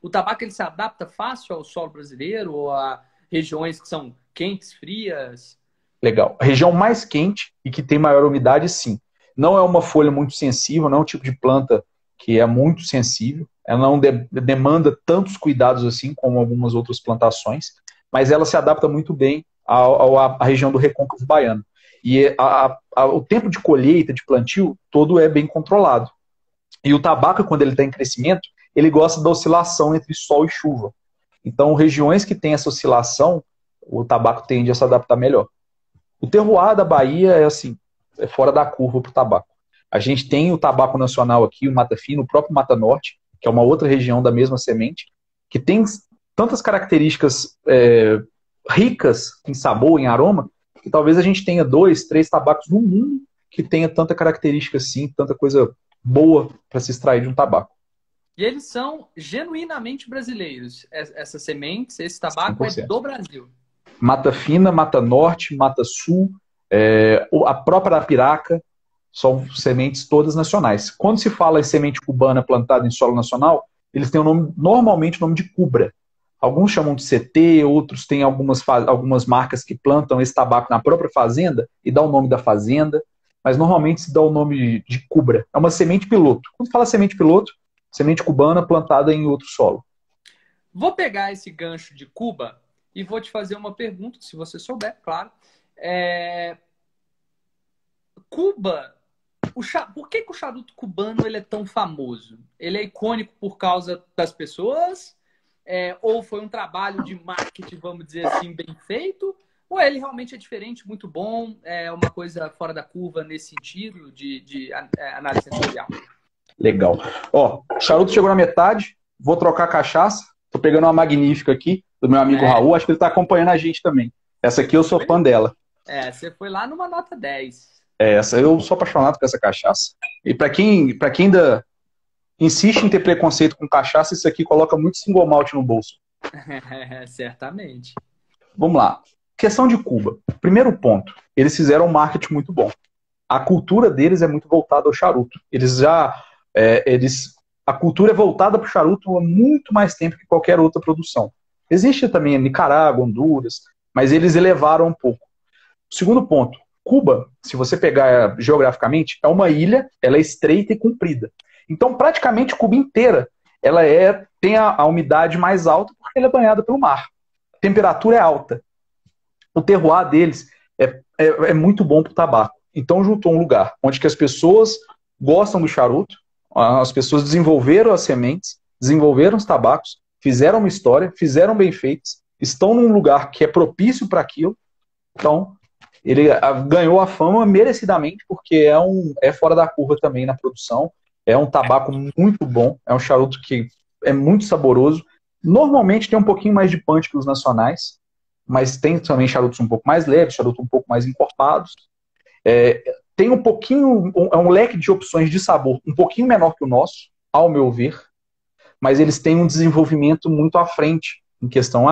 O tabaco, ele se adapta fácil ao solo brasileiro ou a regiões que são quentes, frias? Legal. A região mais quente e que tem maior umidade, sim. Não é uma folha muito sensível, não é um tipo de planta que é muito sensível. Ela não demanda tantos cuidados assim como algumas outras plantações, mas ela se adapta muito bem à região do Recôncavo Baiano. E o tempo de colheita, de plantio, todo é bem controlado. E o tabaco, quando ele está em crescimento, ele gosta da oscilação entre sol e chuva. Então, regiões que têm essa oscilação, o tabaco tende a se adaptar melhor. O terroir da Bahia é fora da curva para o tabaco. A gente tem o tabaco nacional aqui, o Mata Fina, o próprio Mata Norte, que é uma outra região da mesma semente, que tem tantas características ricas em sabor, em aroma, que talvez a gente tenha 2, 3 tabacos no mundo que tenha tanta característica assim, tanta coisa boa para se extrair de um tabaco. E eles são genuinamente brasileiros. Essas sementes, esse tabaco 100%. É do Brasil. Mata Fina, Mata Norte, Mata Sul, a própria Arapiraca, São sementes todas nacionais. Quando se fala em semente cubana plantada em solo nacional, eles têm o nome, normalmente o nome de cubra. Alguns chamam de CT, outros têm algumas marcas que plantam esse tabaco na própria fazenda e dá o nome da fazenda, mas normalmente se dá o nome de cubra. É uma semente piloto. Quando fala semente piloto, semente cubana plantada em outro solo. Vou pegar esse gancho de Cuba e vou te fazer uma pergunta, se você souber, claro. Cuba, por que o charuto cubano ele é tão famoso? Ele é icônico por causa das pessoas? Ou foi um trabalho de marketing, vamos dizer assim, bem feito? Ou ele realmente é diferente, muito bom, é uma coisa fora da curva nesse sentido de análise sensorial? Legal. Ó, o charuto chegou na metade, vou trocar a cachaça. Tô pegando uma magnífica aqui, do meu amigo Raul, acho que ele tá acompanhando a gente também. Essa aqui eu sou fã dela. Você foi lá numa nota 10. Essa, eu sou apaixonado por essa cachaça. E para quem ainda insiste em ter preconceito com cachaça, isso aqui coloca muito single malt no bolso. Certamente. Vamos lá. Questão de Cuba. Primeiro ponto, eles fizeram um marketing muito bom. A cultura deles é muito voltada ao charuto. A cultura é voltada para o charuto há muito mais tempo que qualquer outra produção. Existe também a Nicarágua, Honduras, mas eles elevaram um pouco. Segundo ponto, Cuba, se você pegar geograficamente, é uma ilha, ela é estreita e comprida. Então, praticamente, Cuba inteira, ela tem a umidade mais alta porque ela é banhada pelo mar. A temperatura é alta. O terroir deles é muito bom para o tabaco. Então, juntou um lugar onde que as pessoas gostam do charuto, as pessoas desenvolveram as sementes, desenvolveram os tabacos, fizeram uma história, fizeram bem feitos, estão num lugar que é propício para aquilo. Então, ele ganhou a fama merecidamente, porque é fora da curva também na produção. É um tabaco muito bom, é um charuto que é muito saboroso. Normalmente tem um pouquinho mais de punch que os nacionais, mas tem também charutos um pouco mais leves, charutos um pouco mais encorpados. Tem um leque de opções de sabor um pouquinho menor que o nosso, ao meu ver, mas eles têm um desenvolvimento muito à frente, em questão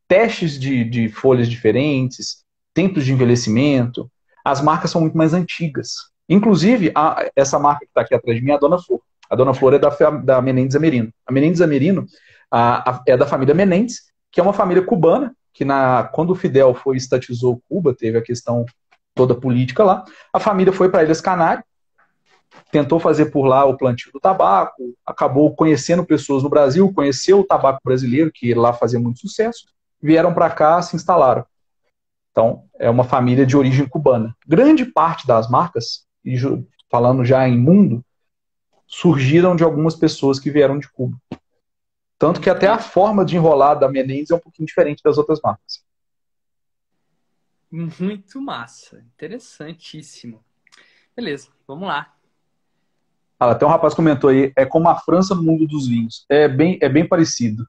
testes de folhas diferentes, tempos de envelhecimento. As marcas são muito mais antigas. Inclusive, essa marca que está aqui atrás de mim é a Dona Flor. A Dona Flor é da Menendez Amerino. A Menendez Amerino é da família Menendez, que é uma família cubana, que quando o Fidel estatizou Cuba, teve a questão toda política lá, a família foi para Ilhas Canárias, tentou fazer por lá o plantio do tabaco, acabou conhecendo pessoas no Brasil, conheceu o tabaco brasileiro, que lá fazia muito sucesso, vieram para cá, se instalaram. Então, é uma família de origem cubana. Grande parte das marcas, e falando já em mundo, surgiram de algumas pessoas que vieram de Cuba. Tanto que até a forma de enrolar da Menendez é um pouquinho diferente das outras marcas. Muito massa. Interessantíssimo. Beleza, vamos lá. Até um rapaz comentou aí, é como a França no mundo dos vinhos. É bem parecido.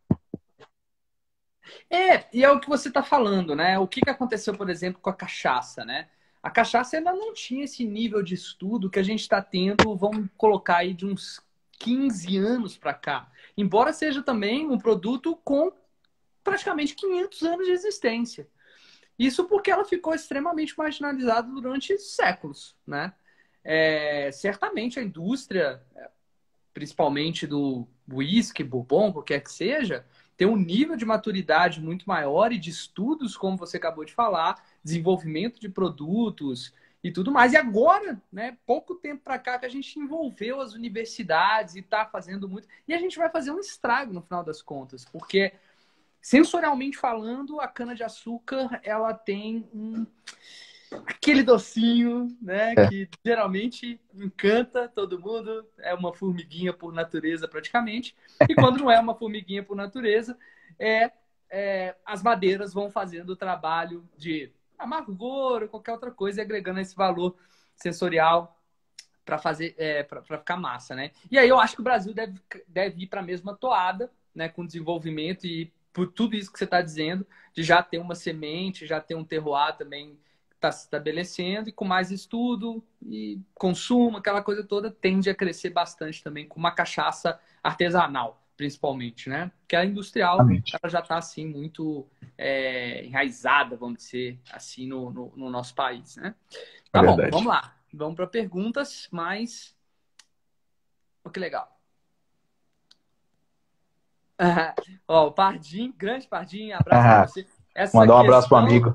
E é o que você está falando, né? O que aconteceu, por exemplo, com a cachaça, né? A cachaça ainda não tinha esse nível de estudo que a gente está tendo, vamos colocar aí de uns 15 anos para cá. Embora seja também um produto com praticamente 500 anos de existência. Isso porque ela ficou extremamente marginalizada durante séculos, né? Certamente a indústria, principalmente do whisky, bourbon, qualquer que seja, tem um nível de maturidade muito maior e de estudos, como você acabou de falar, desenvolvimento de produtos e tudo mais. E agora, né, pouco tempo para cá que a gente envolveu as universidades e está fazendo muito. E a gente vai fazer um estrago no final das contas, porque sensorialmente falando, a cana-de-açúcar ela tem aquele docinho, né, que geralmente encanta todo mundo, é uma formiguinha por natureza praticamente, e quando não é uma formiguinha por natureza, as madeiras vão fazendo o trabalho de amargor ou qualquer outra coisa e agregando esse valor sensorial para fazer, para ficar massa, né? E aí eu acho que o Brasil deve ir para a mesma toada, né, com desenvolvimento e por tudo isso que você está dizendo, de já ter uma semente, já ter um terroir também está se estabelecendo, e com mais estudo e consumo, aquela coisa toda, tende a crescer bastante também com uma cachaça artesanal, principalmente, né? Porque a industrial ela já está assim muito enraizada, vamos dizer assim, no nosso país, né? Tá bom, vamos lá. Vamos para perguntas, mas... Oh, que legal. Ó, o Pardinho, grande Pardinho, abraço para você. Mandar um abraço pro amigo.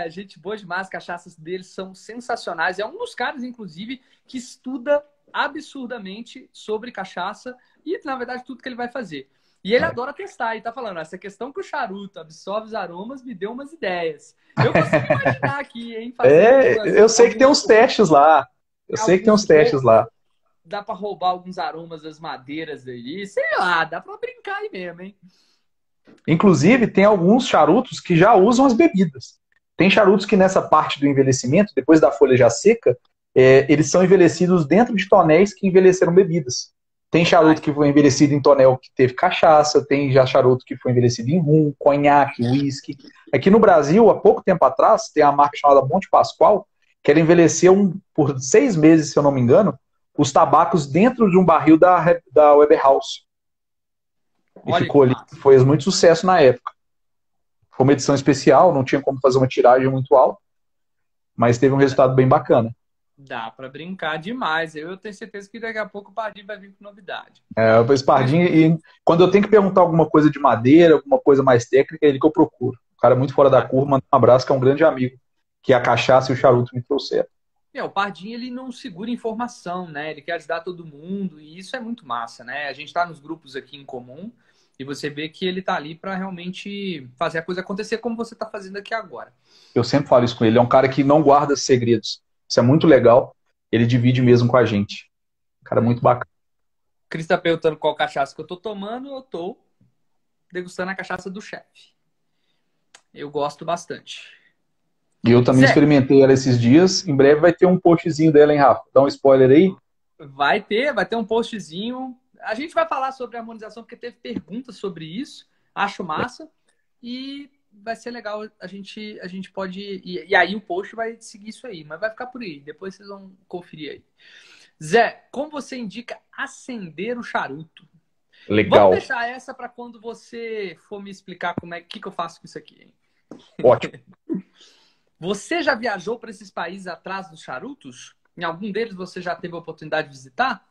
Gente boa demais, as cachaças deles são sensacionais. É um dos caras, inclusive, que estuda absurdamente sobre cachaça e, na verdade, tudo que ele vai fazer. E ele adora testar. E tá falando, essa questão que o charuto absorve os aromas me deu umas ideias. Eu consigo imaginar aqui, hein? Eu sei que tem uns testes lá. Dá pra roubar alguns aromas das madeiras aí. Sei lá, dá pra brincar aí mesmo, hein? Inclusive, tem alguns charutos que já usam as bebidas. Tem charutos que nessa parte do envelhecimento, depois da folha já seca, eles são envelhecidos dentro de tonéis que envelheceram bebidas. Tem charuto que foi envelhecido em tonel que teve cachaça, tem já charuto que foi envelhecido em rum, conhaque, uísque. Aqui no Brasil, há pouco tempo atrás, tem a marca chamada Monte Pascoal, que ela envelheceu por 6 meses, se eu não me engano, os tabacos dentro de um barril da Weber House. E ficou ali, foi muito sucesso na época. Foi uma edição especial, não tinha como fazer uma tiragem muito alta, mas teve um resultado bem bacana. Dá pra brincar demais. Eu tenho certeza que daqui a pouco o Pardinho vai vir com novidade. O Pardinho, e quando eu tenho que perguntar alguma coisa de madeira, alguma coisa mais técnica, é ele que eu procuro. O cara muito fora da curva, manda um abraço, que é um grande amigo, que a cachaça e o charuto me trouxeram. O Pardinho, ele não segura informação, né? Ele quer ajudar todo mundo, e isso é muito massa, né? A gente tá nos grupos aqui em comum, e você vê que ele tá ali para realmente fazer a coisa acontecer como você tá fazendo aqui agora. Eu sempre falo isso com ele. É um cara que não guarda segredos. Isso é muito legal. Ele divide mesmo com a gente. Um cara muito bacana. Cris tá perguntando qual cachaça que eu tô tomando. Eu tô degustando a cachaça do Chefe. Eu gosto bastante. E eu também experimentei ela esses dias. Em breve vai ter um postzinho dela, hein, Rafa? Dá um spoiler aí. Vai ter um postzinho. A gente vai falar sobre a harmonização, porque teve perguntas sobre isso. Acho massa. E vai ser legal. A gente pode... E aí o post vai seguir isso aí. Mas vai ficar por aí. Depois vocês vão conferir aí. Zé, como você indica acender o charuto? Legal. Vamos deixar essa para quando você for me explicar como é que eu faço com isso aqui, hein? Ótimo. Você já viajou para esses países atrás dos charutos? Em algum deles você já teve a oportunidade de visitar?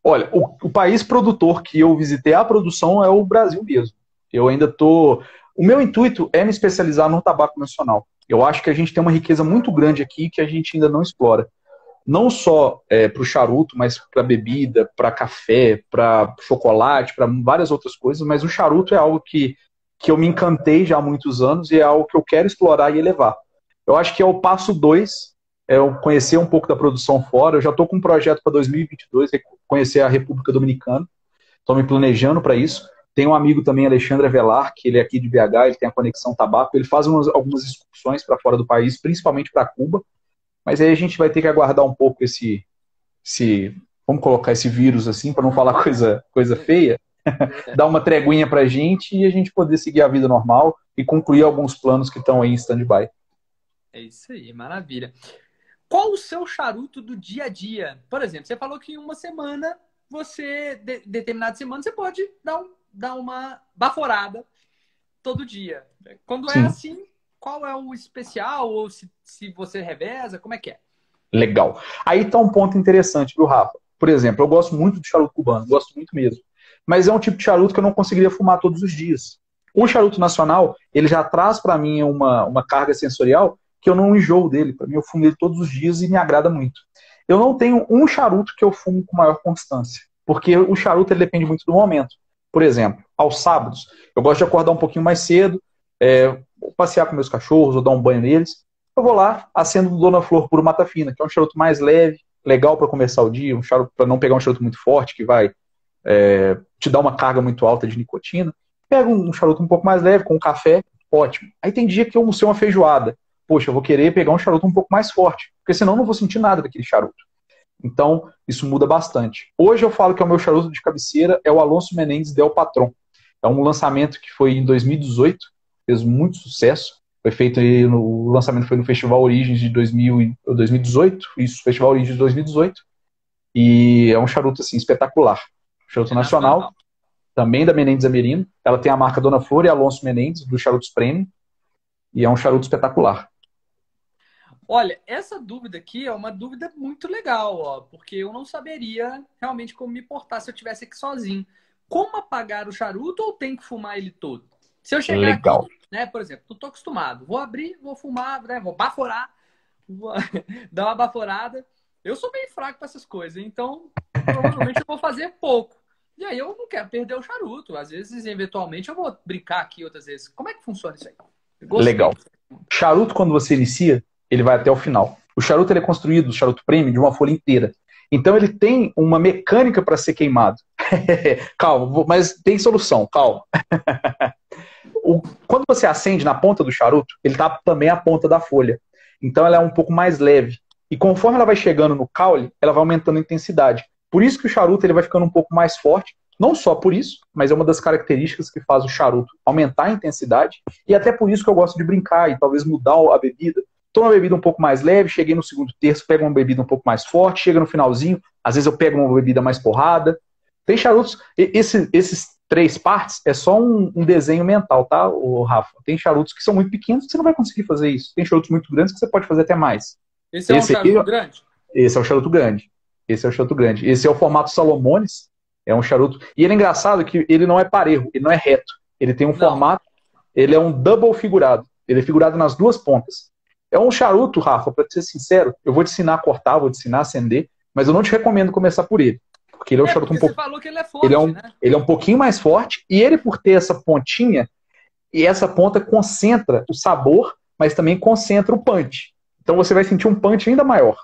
Olha, o país produtor que eu visitei a produção é o Brasil mesmo. Eu ainda tô... O meu intuito é me especializar no tabaco nacional. Eu acho que a gente tem uma riqueza muito grande aqui que a gente ainda não explora. Não só para o charuto, mas para bebida, para café, para chocolate, para várias outras coisas, mas o charuto é algo que eu me encantei já há muitos anos e é algo que eu quero explorar e elevar. Eu acho que é o passo 2, é eu conhecer um pouco da produção fora. Eu já estou com um projeto para 2022, que é conhecer a República Dominicana. Estou me planejando para isso. Tem um amigo também, Alexandre Avelar, que ele é aqui de BH, ele tem a Conexão Tabaco, ele faz algumas excursões para fora do país, principalmente para Cuba. Mas aí a gente vai ter que aguardar um pouco vamos colocar esse vírus assim, para não falar coisa feia, dar uma treguinha pra gente e a gente poder seguir a vida normal e concluir alguns planos que estão aí em stand-by. É isso aí, maravilha. Qual o seu charuto do dia a dia? Por exemplo, você falou que em uma semana, determinada semana, você pode dar uma baforada todo dia. Quando é assim... Qual é o especial? Ou se você reveza? Como é que é? Legal. Aí tá um ponto interessante, viu, Rafa? Por exemplo, eu gosto muito de charuto cubano, gosto muito mesmo. Mas é um tipo de charuto que eu não conseguiria fumar todos os dias. O charuto nacional, ele já traz para mim uma carga sensorial que eu não enjoo dele. Para mim, eu fumo ele todos os dias e me agrada muito. Eu não tenho um charuto que eu fumo com maior constância, porque o charuto ele depende muito do momento. Por exemplo, aos sábados, eu gosto de acordar um pouquinho mais cedo, passear com meus cachorros ou dar um banho neles, eu vou lá, acendo do Dona Flor Puro Mata Fina, que é um charuto mais leve, legal para começar o dia, um charuto para não pegar um charuto muito forte, que vai te dar uma carga muito alta de nicotina. Pega um charuto um pouco mais leve, com um café, ótimo. Aí tem dia que eu almocei uma feijoada. Poxa, eu vou querer pegar um charuto um pouco mais forte, porque senão eu não vou sentir nada daquele charuto. Então, isso muda bastante. Hoje eu falo que o meu charuto de cabeceira é o Alonso Menendez Del Patron. É um lançamento que foi em 2018, fez muito sucesso. Foi feito aí, o lançamento foi no Festival Origens de 2018, isso, Festival Origens de 2018. E é um charuto assim espetacular. Charuto nacional, também da Menendez Amerino. Ela tem a marca Dona Flor e Alonso Menendez, dos charutos premium. E é um charuto espetacular. Olha, essa dúvida aqui é uma dúvida muito legal, ó, porque eu não saberia realmente como me portar se eu tivesse aqui sozinho. Como apagar o charuto ou tem que fumar ele todo? Se eu chegar aqui, Legal. né, por exemplo, não tô acostumado, vou abrir, vou fumar, né, vou baforar, vou dar uma baforada. Eu sou bem fraco para essas coisas, então provavelmente eu vou fazer pouco. E aí eu não quero perder o charuto. Às vezes, eventualmente, eu vou brincar aqui outras vezes. Como é que funciona isso aí? Eu gostei. Legal. Charuto, quando você inicia, ele vai até o final. O charuto ele é construído, o charuto premium, de uma folha inteira. Então ele tem uma mecânica para ser queimado. Calma, mas tem solução, calma. Quando você acende na ponta do charuto, ele está também à ponta da folha. Então ela é um pouco mais leve. E conforme ela vai chegando no caule, ela vai aumentando a intensidade. Por isso que o charuto ele vai ficando um pouco mais forte. Não só por isso, mas é uma das características que faz o charuto aumentar a intensidade. E até por isso que eu gosto de brincar e talvez mudar a bebida. Tomo uma bebida um pouco mais leve, cheguei no segundo terço, pego uma bebida um pouco mais forte, chega no finalzinho, às vezes eu pego uma bebida mais porrada. Tem charutos, esses três partes é só um desenho mental, tá, o Rafa? Tem charutos que são muito pequenos que você não vai conseguir fazer isso. Tem charutos muito grandes que você pode fazer até mais. Esse é um Esse aqui, charuto grande? esse é o charuto grande. Esse é o charuto grande. Esse é o formato Salomones. É um charuto. E ele é engraçado que ele não é parejo, ele não é reto. Ele tem um Não. formato, ele é um double figurado. Ele é figurado nas duas pontas. É um charuto, Rafa, para ser sincero, eu vou te ensinar a cortar, vou te ensinar a acender, mas eu não te recomendo começar por ele. Porque ele é um charuto Porque um você pouco. falou que ele é forte, né? Ele é um pouquinho mais forte, e ele, por ter essa pontinha, e essa ponta concentra o sabor, mas também concentra o punch. Então você vai sentir um punch ainda maior.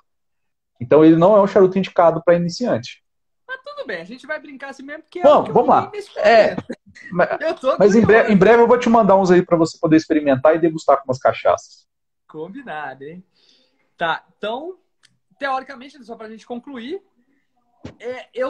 Então ele não é um charuto indicado para iniciante. Mas tudo bem, a gente vai brincar assim mesmo, porque é algo que Vamos, eu vamos vi lá. nesse É, momento. Eu tô mas em curioso. breve eu vou te mandar uns aí para você poder experimentar e degustar com umas cachaças. Combinado, hein? Tá, então, teoricamente, só pra gente concluir,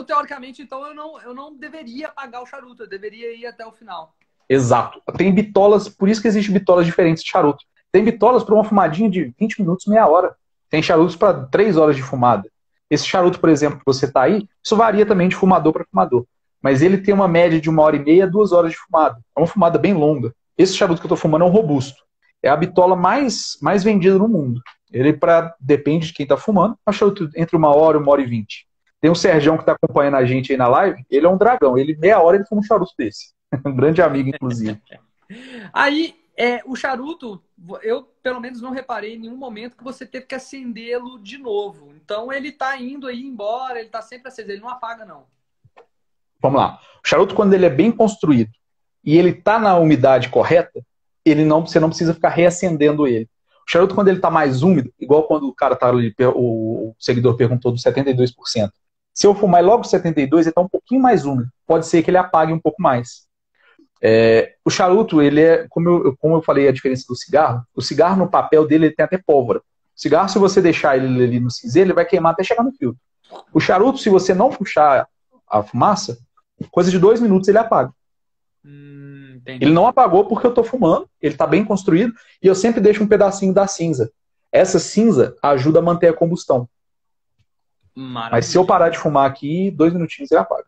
teoricamente, então, eu não deveria apagar o charuto, eu deveria ir até o final. Exato. Tem bitolas, por isso que existem bitolas diferentes de charuto. Tem bitolas para uma fumadinha de 20 minutos, meia hora. Tem charutos para 3 horas de fumada. Esse charuto, por exemplo, que você está aí, isso varia também de fumador para fumador. Mas ele tem uma média de 1 hora e meia, 2 horas de fumada. É uma fumada bem longa. Esse charuto que eu estou fumando é um robusto. É a bitola mais vendida no mundo. Ele, depende de quem está fumando, é um charuto entre 1 hora e 1 hora e 20. Tem o Sergião que está acompanhando a gente aí na live, ele é um dragão. Ele, meia hora, ele fuma um charuto desse. Um grande amigo, inclusive. Aí, o charuto, eu pelo menos não reparei em nenhum momento que você teve que acendê-lo de novo. Então, ele tá indo aí embora, ele tá sempre aceso, ele não apaga, não. Vamos lá. O charuto, quando ele é bem construído e ele está na umidade correta, você não precisa ficar reacendendo ele. O charuto, quando ele está mais úmido, igual quando o cara tá ali, o seguidor perguntou dos 72%. Se eu fumar logo 72%, ele está um pouquinho mais úmido. Pode ser que ele apague um pouco mais. O charuto, ele é, como eu falei, a diferença do cigarro. O cigarro, no papel dele, ele tem até pólvora. O cigarro, se você deixar ele ali no cinzeiro, ele vai queimar até chegar no filtro. O charuto, se você não puxar a fumaça, coisa de 2 minutos ele apaga. Ele não apagou porque eu estou fumando, ele está bem construído, e eu sempre deixo um pedacinho da cinza. Essa cinza ajuda a manter a combustão. Maravilha. Mas se eu parar de fumar aqui, 2 minutinhos ele apaga.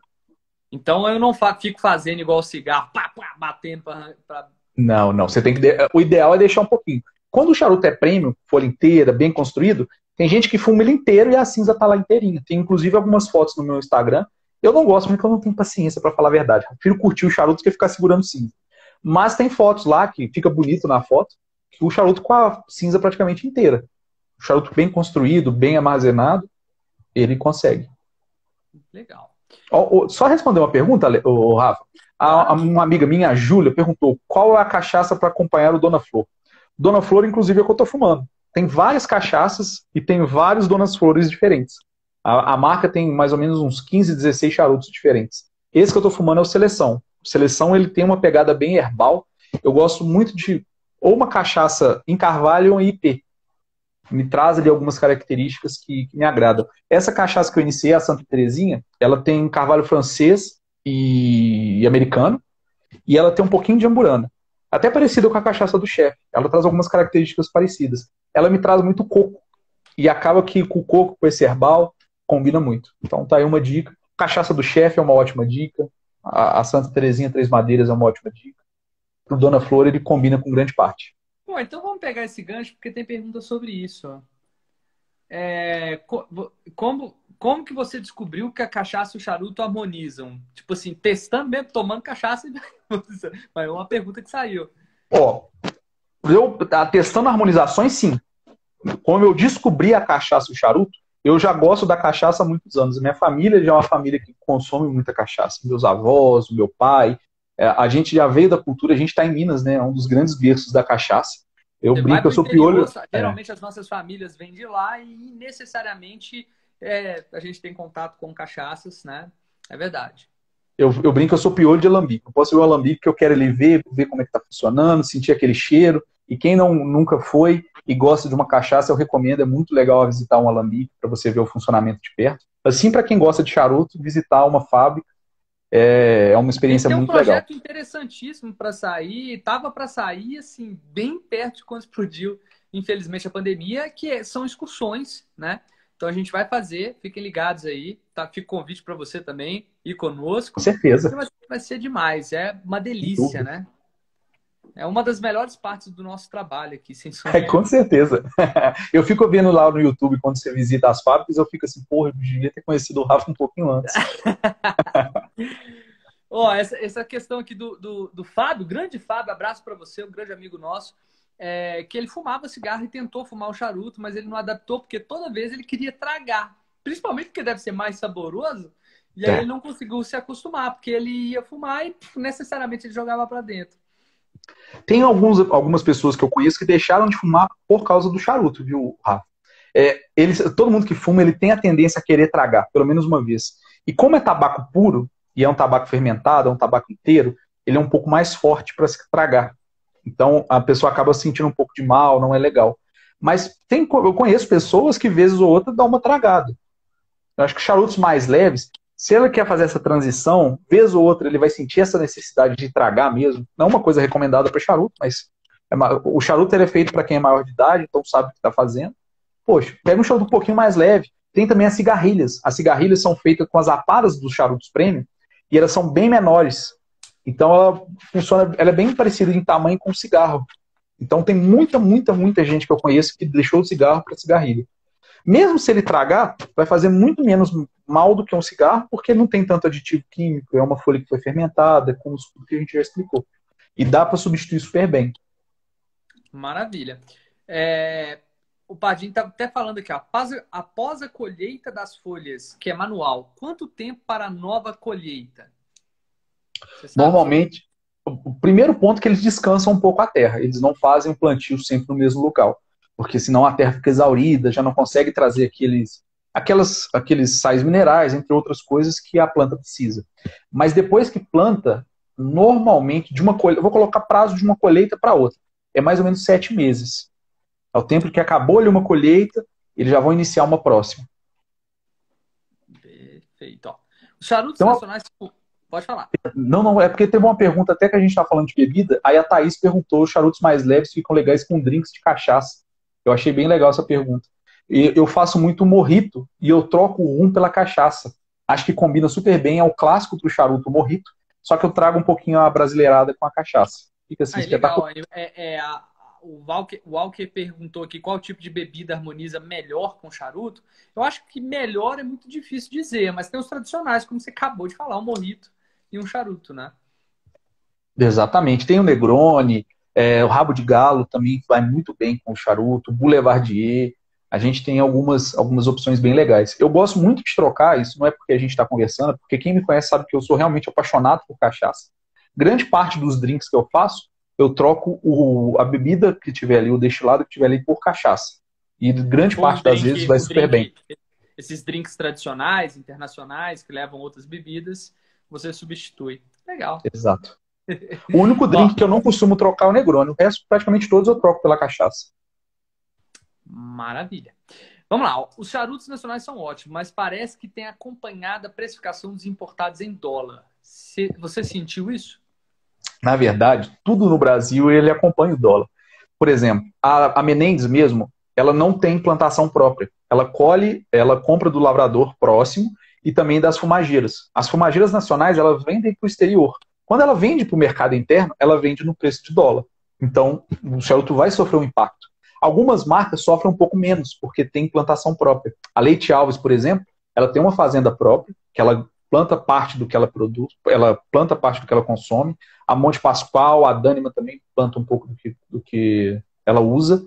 Então eu não fico fazendo igual cigarro, batendo pra... Não. Você tem que. O ideal é deixar um pouquinho. Quando o charuto é premium, folha inteira, bem construído, tem gente que fuma ele inteiro e a cinza tá lá inteirinha. Tem inclusive algumas fotos no meu Instagram. Eu não gosto porque eu não tenho paciência para falar a verdade. Eu prefiro curtir o charuto do que ficar segurando cinza. Mas tem fotos lá que fica bonito na foto, que o charuto com a cinza praticamente inteira. O charuto bem construído, bem armazenado, ele consegue. Legal. Só responder uma pergunta, Rafa. Uma amiga minha, a Júlia, perguntou qual é a cachaça para acompanhar o Dona Flor. Dona Flor, inclusive, é o que eu estou fumando. Tem várias cachaças e tem vários Donas Flores diferentes. A marca tem mais ou menos uns 15, 16 charutos diferentes. Esse que eu estou fumando é o Seleção. O Seleção, ele tem uma pegada bem herbal. Eu gosto muito de ou uma cachaça em carvalho ou em IP. Me traz ali algumas características que me agradam. Essa cachaça que eu iniciei, a Santa Terezinha, ela tem carvalho francês e americano, e ela tem um pouquinho de amburana. Até parecida com a cachaça do chefe. Ela traz algumas características parecidas. Ela me traz muito coco. E acaba que com o coco, com esse herbal, combina muito. Então tá aí uma dica. Cachaça do chefe é uma ótima dica. A Santa Terezinha Três Madeiras é uma ótima dica. Pro Dona Flor, ele combina com grande parte. Pô, então vamos pegar esse gancho, porque tem pergunta sobre isso. Ó. Como que você descobriu que a cachaça e o charuto harmonizam? Tipo assim, testando mesmo, tomando cachaça e mas é uma pergunta que saiu. Ó, eu testando harmonizações, sim. Como eu descobri a cachaça e o charuto, eu já gosto da cachaça há muitos anos. Minha família já é uma família que consome muita cachaça. Meus avós, meu pai. A gente já veio da cultura, a gente está em Minas, né? É um dos grandes berços da cachaça. Eu Você vai brinco, eu para o sou interior, piolho. geralmente as nossas famílias vêm de lá e necessariamente a gente tem contato com cachaças, né? É verdade. Eu brinco, eu sou piolho de alambique. Eu posso ver o alambique que eu quero ele ver como é que está funcionando, sentir aquele cheiro. E quem nunca foi e gosta de uma cachaça, eu recomendo. É muito legal visitar um alambique para você ver o funcionamento de perto. Assim, para quem gosta de charuto, visitar uma fábrica é uma Ele experiência tem um muito legal. projeto interessantíssimo para sair, estava para sair, assim, bem perto de quando explodiu, infelizmente, a pandemia, são excursões, né? Então a gente vai fazer, fiquem ligados aí, tá? Fica o convite para você também ir Com conosco. certeza, Vai ser demais, é uma sem delícia, dúvida. né? É uma das melhores partes do nosso trabalho aqui, sem sombra de Com dúvida. certeza. Eu fico vendo lá no YouTube, quando você visita as fábricas, eu fico assim, porra, eu devia ter conhecido o Rafa um pouquinho antes. Ó, essa questão aqui do Fábio, grande Fábio, abraço para você, um grande amigo nosso, que ele fumava cigarro e tentou fumar o charuto, mas ele não adaptou porque toda vez ele queria tragar, principalmente porque deve ser mais saboroso, e aí ele É. não conseguiu se acostumar, porque ele ia fumar e necessariamente ele jogava para dentro. Tem algumas pessoas que eu conheço que deixaram de fumar por causa do charuto, viu, Rafa? Todo mundo que fuma, ele tem a tendência a querer tragar, pelo menos uma vez. E como é tabaco puro, e é um tabaco fermentado, é um tabaco inteiro, ele é um pouco mais forte para se tragar. Então, a pessoa acaba se sentindo um pouco de mal, não é legal. Mas eu conheço pessoas que, vez ou outra, dão uma tragada. Eu acho que charutos mais leves, se ela quer fazer essa transição, vez ou outra ele vai sentir essa necessidade de tragar mesmo. Não é uma coisa recomendada para charuto, mas o charuto ele é feito para quem é maior de idade, então sabe o que está fazendo. Poxa, pega um charuto um pouquinho mais leve. Tem também as cigarrilhas. As cigarrilhas são feitas com as aparas dos charutos premium e elas são bem menores. Então ela funciona, ela é bem parecida em tamanho com o cigarro. Então tem muita gente que eu conheço que deixou o cigarro para cigarrilha. Mesmo se ele tragar, vai fazer muito menos mal do que um cigarro, porque não tem tanto aditivo químico, é uma folha que foi fermentada, com tudo que a gente já explicou. E dá para substituir super bem. Maravilha. O Padinho está até falando aqui, ó, após a colheita das folhas, que é manual, quanto tempo para a nova colheita? Você sabe? Normalmente, o primeiro ponto é que eles descansam um pouco a terra. Eles não fazem o plantio sempre no mesmo local. Porque senão a terra fica exaurida, já não consegue trazer aqueles sais minerais, entre outras coisas que a planta precisa. Mas depois que planta, normalmente, eu vou colocar prazo de uma colheita para outra. É mais ou menos 7 meses. Ao tempo que acabou ali uma colheita, eles já vão iniciar uma próxima. Perfeito. Ó. Os charutos Então, nacionais, pode falar. não, é porque teve uma pergunta até que a gente está falando de bebida, aí a Thaís perguntou, os charutos mais leves ficam legais com drinks de cachaça. Eu achei bem legal essa pergunta. Eu faço muito mojito e eu troco o rum pela cachaça. Acho que combina super bem, é o clássico do charuto, o mojito, só que eu trago um pouquinho a brasileirada com a cachaça. Fica assim, espetacular. Legal. O Walker perguntou aqui qual tipo de bebida harmoniza melhor com charuto. Eu acho que melhor é muito difícil dizer, mas tem os tradicionais, como você acabou de falar, um mojito e um charuto, né? Exatamente. Tem o Negroni, o Rabo de Galo também vai muito bem com o charuto, o Boulevardier. A gente tem algumas opções bem legais. Eu gosto muito de trocar, isso não é porque a gente está conversando, porque quem me conhece sabe que eu sou realmente apaixonado por cachaça. Grande parte dos drinks que eu faço, eu troco a bebida que tiver ali, o destilado que tiver ali, por cachaça. E grande parte das vezes vai super bem. Esses drinks tradicionais, internacionais, que levam outras bebidas, você substitui. Legal. Exato. O único drink que eu não costumo trocar é o Negroni. O resto, praticamente todos, eu troco pela cachaça. Maravilha. Vamos lá. Os charutos nacionais são ótimos, mas parece que tem acompanhado a precificação dos importados em dólar. Você sentiu isso? Na verdade, tudo no Brasil ele acompanha o dólar. Por exemplo, a Menendez mesmo, ela não tem plantação própria. Ela compra do lavrador próximo e também das fumageiras. As fumageiras nacionais, elas vendem para o exterior. Quando ela vende para o mercado interno, ela vende no preço de dólar. Então, o charuto vai sofrer um impacto. Algumas marcas sofrem um pouco menos, porque tem plantação própria. A Leite Alves, por exemplo, ela tem uma fazenda própria, que ela planta parte do que ela produz, ela planta parte do que ela consome. A Monte Pascoal, a Dânima também planta um pouco do que ela usa,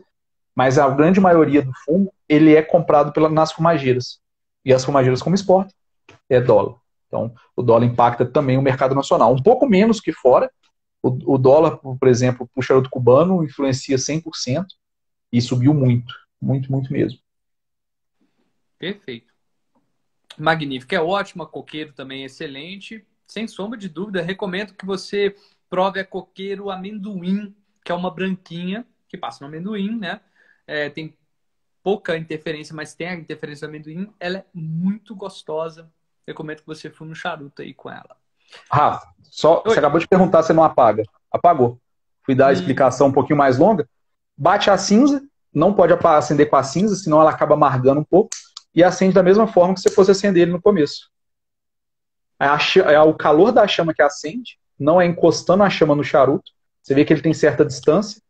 mas a grande maioria do fumo, ele é comprado nas fumageiras. E as fumageiras, como exportam, é dólar. Então, o dólar impacta também o mercado nacional. Um pouco menos que fora. O dólar, por exemplo, para o charuto cubano, influencia 100% e subiu muito. Muito, muito mesmo. Perfeito. Magnífico. É ótimo. A coqueiro também é excelente. Sem sombra de dúvida, recomendo que você prove a coqueiro amendoim, que é uma branquinha, que passa no amendoim, né? Tem pouca interferência, mas tem a interferência do amendoim. Ela é muito gostosa. Recomendo que você fume um charuto aí com ela. Rafa, você acabou de perguntar se não apaga. Apagou. Fui dar a explicação um pouquinho mais longa. Bate a cinza, não pode acender com a cinza, senão ela acaba amargando um pouco, e acende da mesma forma que você fosse acender ele no começo. É o calor da chama que acende, não é encostando a chama no charuto. Você vê que ele tem certa distância.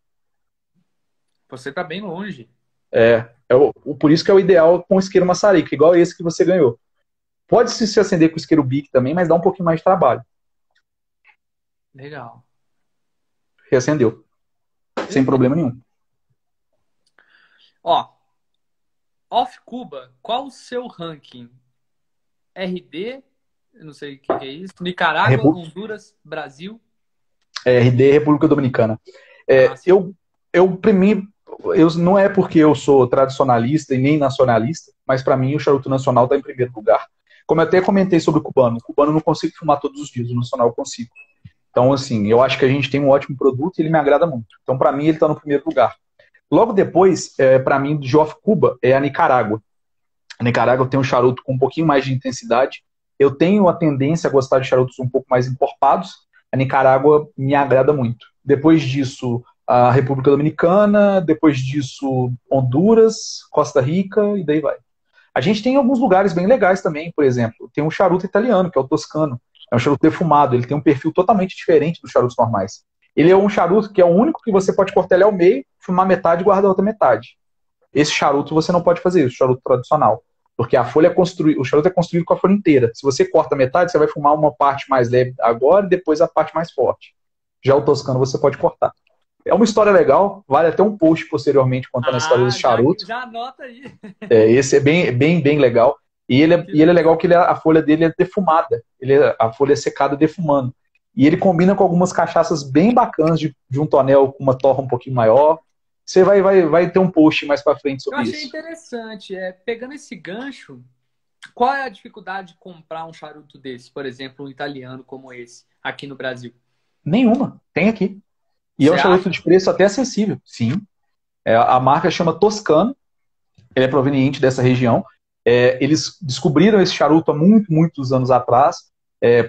Você está bem longe. Por isso que é o ideal com o isqueiro maçarico, igual esse que você ganhou. Pode se acender com o isqueiro Bic também, mas dá um pouquinho mais de trabalho. Legal. Reacendeu. Sem problema nenhum. Ó, Off Cuba, qual o seu ranking? RD, eu não sei o que é isso, Nicarágua, Honduras, Brasil? RD, República Dominicana. Não é porque eu sou tradicionalista e nem nacionalista, mas para mim o charuto nacional está em primeiro lugar. Como eu até comentei sobre o cubano eu não consigo fumar todos os dias, o nacional eu consigo. Então, assim, eu acho que a gente tem um ótimo produto e ele me agrada muito. Então, para mim, ele está no primeiro lugar. Logo depois, para mim, de Off Cuba, é a Nicarágua. A Nicarágua tem um charuto com um pouquinho mais de intensidade. Eu tenho a tendência a gostar de charutos um pouco mais encorpados. A Nicarágua me agrada muito. Depois disso, a República Dominicana. Depois disso, Honduras, Costa Rica e daí vai. A gente tem alguns lugares bem legais também, por exemplo. Tem um charuto italiano, que é o Toscano. É um charuto defumado. Ele tem um perfil totalmente diferente dos charutos normais. Ele é um charuto que é o único que você pode cortar ele ao meio, fumar metade e guardar a outra metade. Esse charuto você não pode fazer isso, charuto tradicional. Porque a folha o charuto é construído com a folha inteira. Se você corta metade, você vai fumar uma parte mais leve agora e depois a parte mais forte. Já o Toscano você pode cortar. É uma história legal, vale até um post posteriormente contando a história desse charuto. Já anota aí. Esse é bem legal. E ele é legal que a folha dele é defumada. A folha é secada defumando. E ele combina com algumas cachaças bem bacanas de um tonel com uma torra um pouquinho maior. Você vai ter um post mais pra frente sobre isso. Eu achei interessante. Pegando esse gancho, qual é a dificuldade de comprar um charuto desse? Por exemplo, um italiano como esse, aqui no Brasil? Nenhuma. Tem aqui. E é um charuto de preço até acessível. Sim. A marca chama Toscano. Ele é proveniente dessa região. Eles descobriram esse charuto há muitos anos atrás.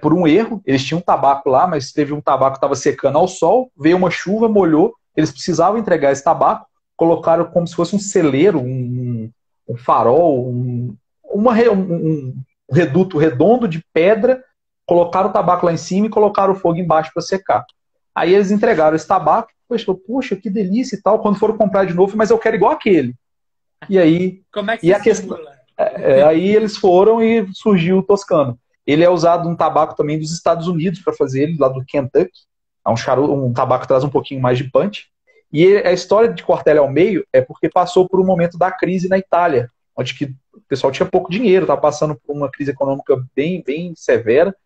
Por um erro. Eles tinham um tabaco lá, mas teve um tabaco que estava secando ao sol. Veio uma chuva, molhou. Eles precisavam entregar esse tabaco. Colocaram como se fosse um celeiro, um farol, um reduto redondo de pedra. Colocaram o tabaco lá em cima e colocaram o fogo embaixo para secar. Aí eles entregaram esse tabaco, poxa, que delícia e tal. Quando foram comprar de novo, mas eu quero igual aquele. E aí... Como é que você simula? Aí eles foram e surgiu o Toscano. Ele é usado um tabaco também dos Estados Unidos para fazer ele, lá do Kentucky. É um tabaco que traz um pouquinho mais de punch. E a história de cortar ele ao meio é porque passou por um momento da crise na Itália, onde que o pessoal tinha pouco dinheiro, estava passando por uma crise econômica bem severa.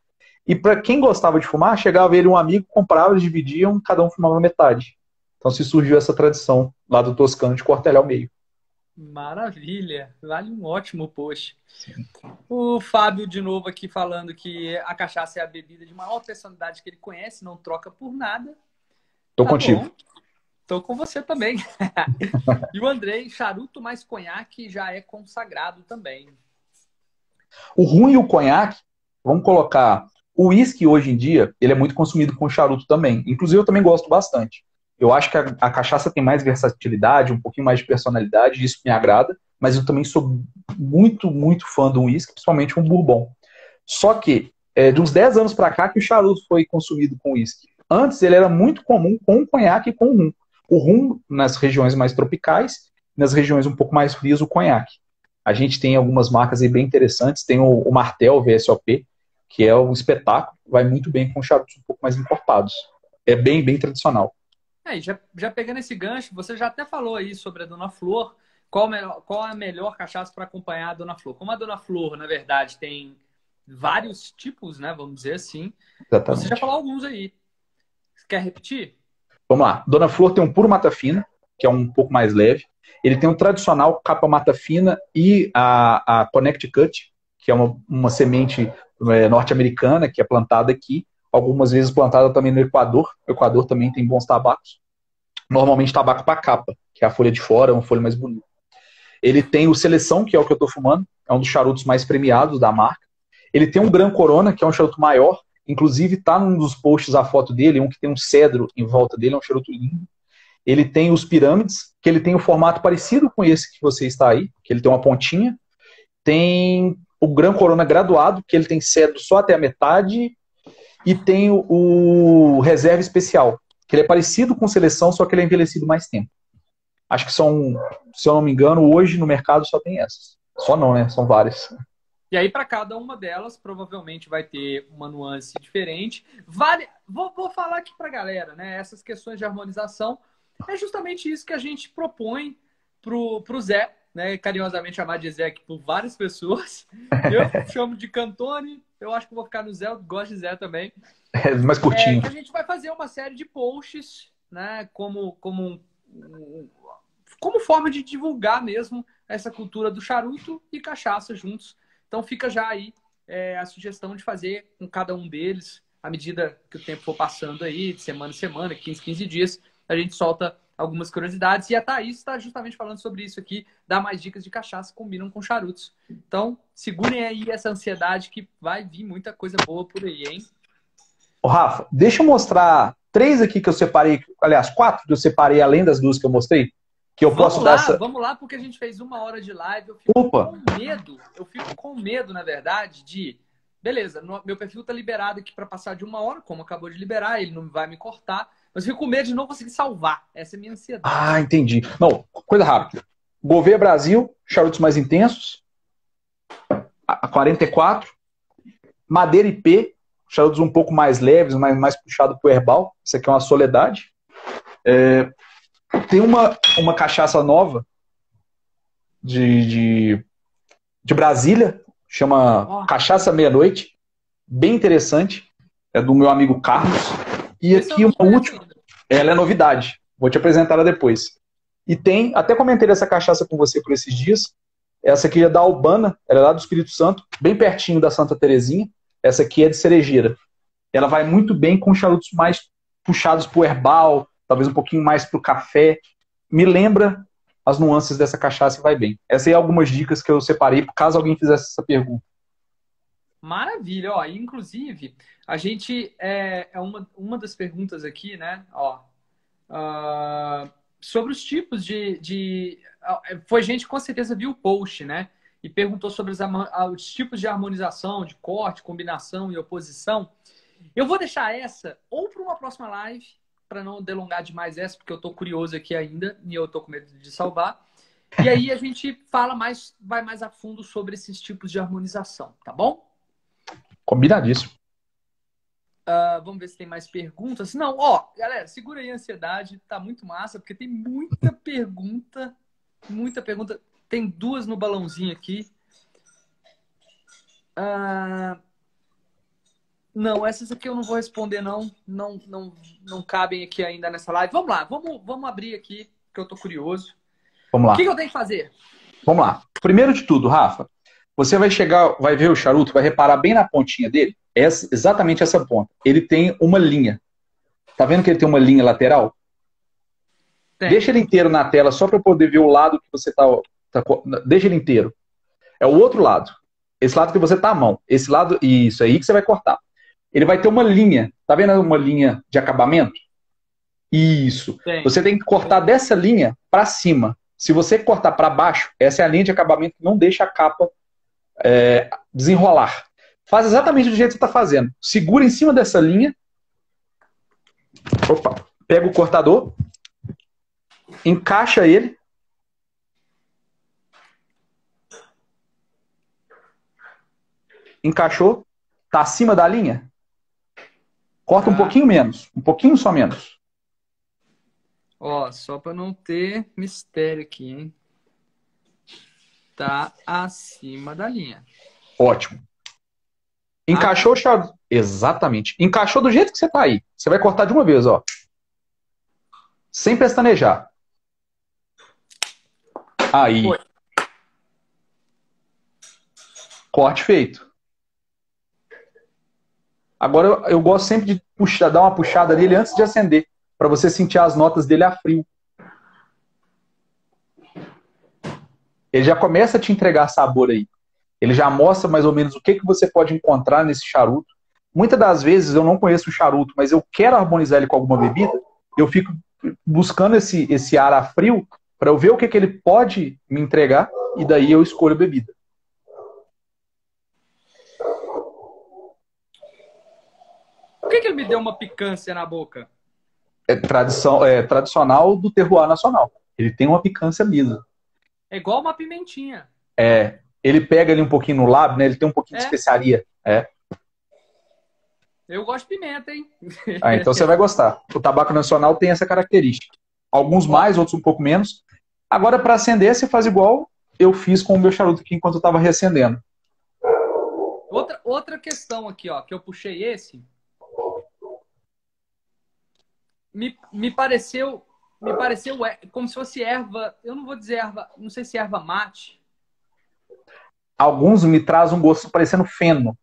E para quem gostava de fumar, chegava ele um amigo, comprava, eles dividiam, cada um fumava metade. Então se surgiu essa tradição lá do Toscano de cortar ele ao meio. Maravilha, vale um ótimo post. Sim. O Fábio de novo aqui falando que a cachaça é a bebida de maior personalidade que ele conhece, não troca por nada. Tô contigo. Bom. Tô com você também. E o Andrei, charuto mais conhaque já é consagrado também. O rum e o conhaque, vamos colocar... O uísque hoje em dia, ele é muito consumido com charuto também. Inclusive eu também gosto bastante. Eu acho que a cachaça tem mais versatilidade, um pouquinho mais de personalidade, isso me agrada, mas eu também sou muito fã do uísque, principalmente um bourbon. Só que, de uns 10 anos para cá que o charuto foi consumido com uísque. Antes ele era muito comum com o conhaque e com o rum. O rum nas regiões mais tropicais, nas regiões um pouco mais frias, o conhaque. A gente tem algumas marcas aí bem interessantes, tem o Martel VSOP, que é um espetáculo, vai muito bem com charutos um pouco mais encorpados. É bem, bem tradicional. E já pegando esse gancho, você já até falou aí sobre a Dona Flor. Qual a melhor cachaça para acompanhar a Dona Flor? Como a Dona Flor, na verdade, tem vários tipos, né? Vamos dizer assim. Exatamente. Você já falou alguns aí. Você quer repetir? Vamos lá. Dona Flor tem um puro mata fina, que é um pouco mais leve. Ele tem um tradicional capa mata fina e a Connecticut, que é uma semente norte-americana, que é plantada aqui. Algumas vezes plantada também no Equador. O Equador também tem bons tabacos. Normalmente tabaco para capa, que é a folha de fora, uma folha mais bonita. Ele tem o Seleção, que é o que eu estou fumando. É um dos charutos mais premiados da marca. Ele tem um Gran Corona, que é um charuto maior. Inclusive, está num dos posts a foto dele, um que tem um cedro em volta dele, é um charuto lindo. Ele tem os Pirâmides, que ele tem um formato parecido com esse que você está aí, que ele tem uma pontinha. Tem o Gran Corona graduado, que ele tem cedro só até a metade. E tem o Reserva Especial, que ele é parecido com Seleção, só que ele é envelhecido mais tempo. Acho que são, se eu não me engano, hoje no mercado só tem essas. Só não, né? São várias. E aí, para cada uma delas, provavelmente vai ter uma nuance diferente. Vou falar aqui para a galera, né? Essas questões de harmonização é justamente isso que a gente propõe pro Zé, né? Carinhosamente chamado de Zé aqui por várias pessoas. Eu chamo de Cantone, eu acho que vou ficar no Zé, eu gosto de Zé também. É mais curtinho. Que a gente vai fazer uma série de posts, né? Como forma de divulgar mesmo essa cultura do charuto e cachaça juntos. Então fica já aí a sugestão de fazer com cada um deles, à medida que o tempo for passando aí, de semana em semana, 15 dias, a gente solta algumas curiosidades. E a Thaís está justamente falando sobre isso aqui, dar mais dicas de cachaça que combinam com charutos. Então, segurem aí essa ansiedade que vai vir muita coisa boa por aí, hein? Ô, Rafa, deixa eu mostrar 3 aqui que eu separei, aliás, 4 que eu separei, além das 2 que eu mostrei. Que eu posso dar essa... Vamos lá, porque a gente fez 1 hora de live. Eu fico com medo, na verdade, de... Beleza, meu perfil tá liberado aqui para passar de 1 hora, como acabou de liberar, ele não vai me cortar. Mas eu fico com medo de não conseguir salvar. Essa é a minha ansiedade. Ah, entendi. Não, coisa rápida. Gouveia Brasil, charutos mais intensos. A 44. Madeira IP, charutos um pouco mais leves, mais puxado pro herbal. Isso aqui é uma Soledade. Tem uma cachaça nova de Brasília, chama Cachaça Meia-Noite, bem interessante, é do meu amigo Carlos. E aqui uma última, ela é novidade, vou te apresentar ela depois. E tem, até comentei dessa cachaça com você por esses dias, essa aqui é da Albana, ela é lá do Espírito Santo, bem pertinho da Santa Terezinha. Essa aqui é de cerejeira. Ela vai muito bem com charutos mais puxados pro herbal, talvez um pouquinho mais pro café. Me lembra as nuances dessa cachaça e vai bem. Essas aí algumas dicas que eu separei, caso alguém fizesse essa pergunta. Maravilha, ó. Inclusive, a gente uma das perguntas aqui, né? Sobre os tipos foi gente que com certeza viu o post, né? E perguntou sobre os tipos de harmonização, de corte, combinação e oposição. Eu vou deixar essa ou para uma próxima live, para não delongar demais essa, porque eu estou curioso aqui ainda e eu estou com medo de salvar. E aí a gente vai mais a fundo sobre esses tipos de harmonização, tá bom? Combinadíssimo. Vamos ver se tem mais perguntas. Não, galera, segura aí a ansiedade, tá muito massa, porque tem muita pergunta. Tem 2 no balãozinho aqui. Não, essas aqui eu não vou responder, não. Não cabem aqui ainda nessa live. Vamos lá, vamos abrir aqui, que eu tô curioso. Vamos lá. O que eu tenho que fazer? Vamos lá. Primeiro de tudo, Rafa, você vai ver o charuto, vai reparar bem na pontinha dele, exatamente essa ponta. Ele tem uma linha. Tá vendo que ele tem uma linha lateral? Tem. Deixa ele inteiro na tela, só para eu poder ver o lado que você tá. Deixa ele inteiro. É o outro lado. Esse lado que você tá à mão. Esse lado, isso aí que você vai cortar. Ele vai ter uma linha. Tá vendo uma linha de acabamento? Isso. Tem. Você tem que cortar dessa linha para cima. Se você cortar para baixo, essa é a linha de acabamento que não deixa a capa desenrolar. Faz exatamente do jeito que você está fazendo. Segura em cima dessa linha. Opa. Pega o cortador. Encaixa ele. Encaixou. Tá acima da linha? Corta um pouquinho menos. Um pouquinho só menos. Ó, só para não ter mistério aqui, hein? Tá acima da linha. Ótimo. Encaixou o charuto. Exatamente. Encaixou do jeito que você tá aí. Você vai cortar de uma vez, ó. Sem pestanejar. Aí. Foi. Corte feito. Agora eu gosto sempre de puxar, dar uma puxada nele antes de acender, para você sentir as notas dele a frio. Ele já começa a te entregar sabor aí. Ele já mostra mais ou menos o que você pode encontrar nesse charuto. Muitas das vezes eu não conheço o charuto, mas eu quero harmonizar ele com alguma bebida. Eu fico buscando esse ar a frio para eu ver o que ele pode me entregar e daí eu escolho a bebida. Por que ele me deu uma picância na boca? É tradicional do terroir nacional. Ele tem uma picância mesmo. É igual uma pimentinha. Ele pega ali um pouquinho no lábio, né? Ele tem um pouquinho de especiaria. Eu gosto de pimenta, hein? Então você vai gostar. O tabaco nacional tem essa característica. Alguns mais, outros um pouco menos. Agora, para acender, você faz igual eu fiz com o meu charuto aqui enquanto eu estava reacendendo. Outra questão aqui, ó, que eu puxei esse. Me pareceu como se fosse erva. Eu não vou dizer erva, não sei se é erva mate. Alguns me trazem um gosto parecendo feno.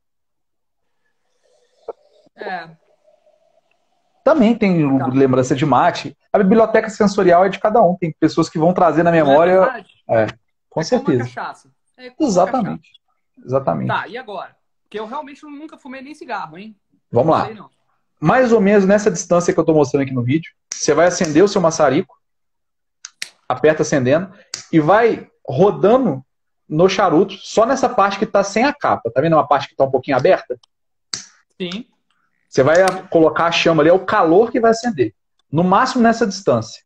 Também tem lembrança de mate. A biblioteca sensorial é de cada um. Tem pessoas que vão trazer na memória. Com certeza. Como uma cachaça. Exatamente. Exatamente. Tá, e agora? Porque eu realmente nunca fumei nem cigarro, hein? Vamos lá. Sei, não. Mais ou menos nessa distância que eu estou mostrando aqui no vídeo, você vai acender o seu maçarico, aperta acendendo, e vai rodando no charuto, só nessa parte que está sem a capa. Tá vendo uma parte que está um pouquinho aberta? Sim. Você vai colocar a chama ali, é o calor que vai acender. No máximo nessa distância.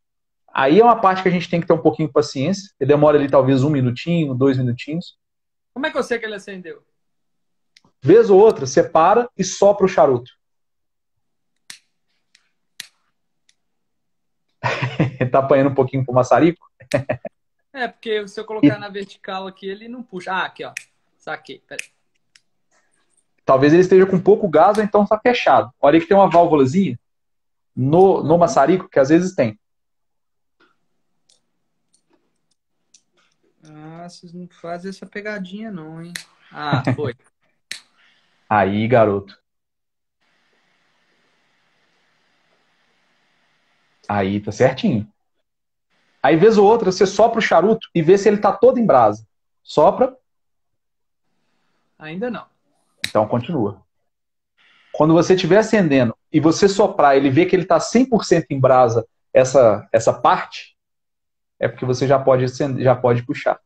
Aí é uma parte que a gente tem que ter um pouquinho de paciência. Ele demora ali talvez 1 minutinho, 2 minutinhos. Como é que eu sei que ele acendeu? Vez ou outra, você para e sopra o charuto. Tá apanhando um pouquinho pro maçarico? Porque se eu colocar na vertical aqui, ele não puxa. Ah, aqui, ó. Saquei. Pera aí. Talvez ele esteja com pouco gás ou então tá fechado. Olha que tem uma válvulazinha no maçarico, que às vezes tem. Ah, vocês não fazem essa pegadinha não, hein? Ah, foi. Aí, garoto. Aí, tá certinho. Aí, vez ou outra, você sopra o charuto e vê se ele tá todo em brasa. Sopra. Ainda não. Então, continua. Quando você estiver acendendo e você soprar, ele vê que ele tá 100% em brasa, essa parte, é porque você já pode acender, já pode puxar.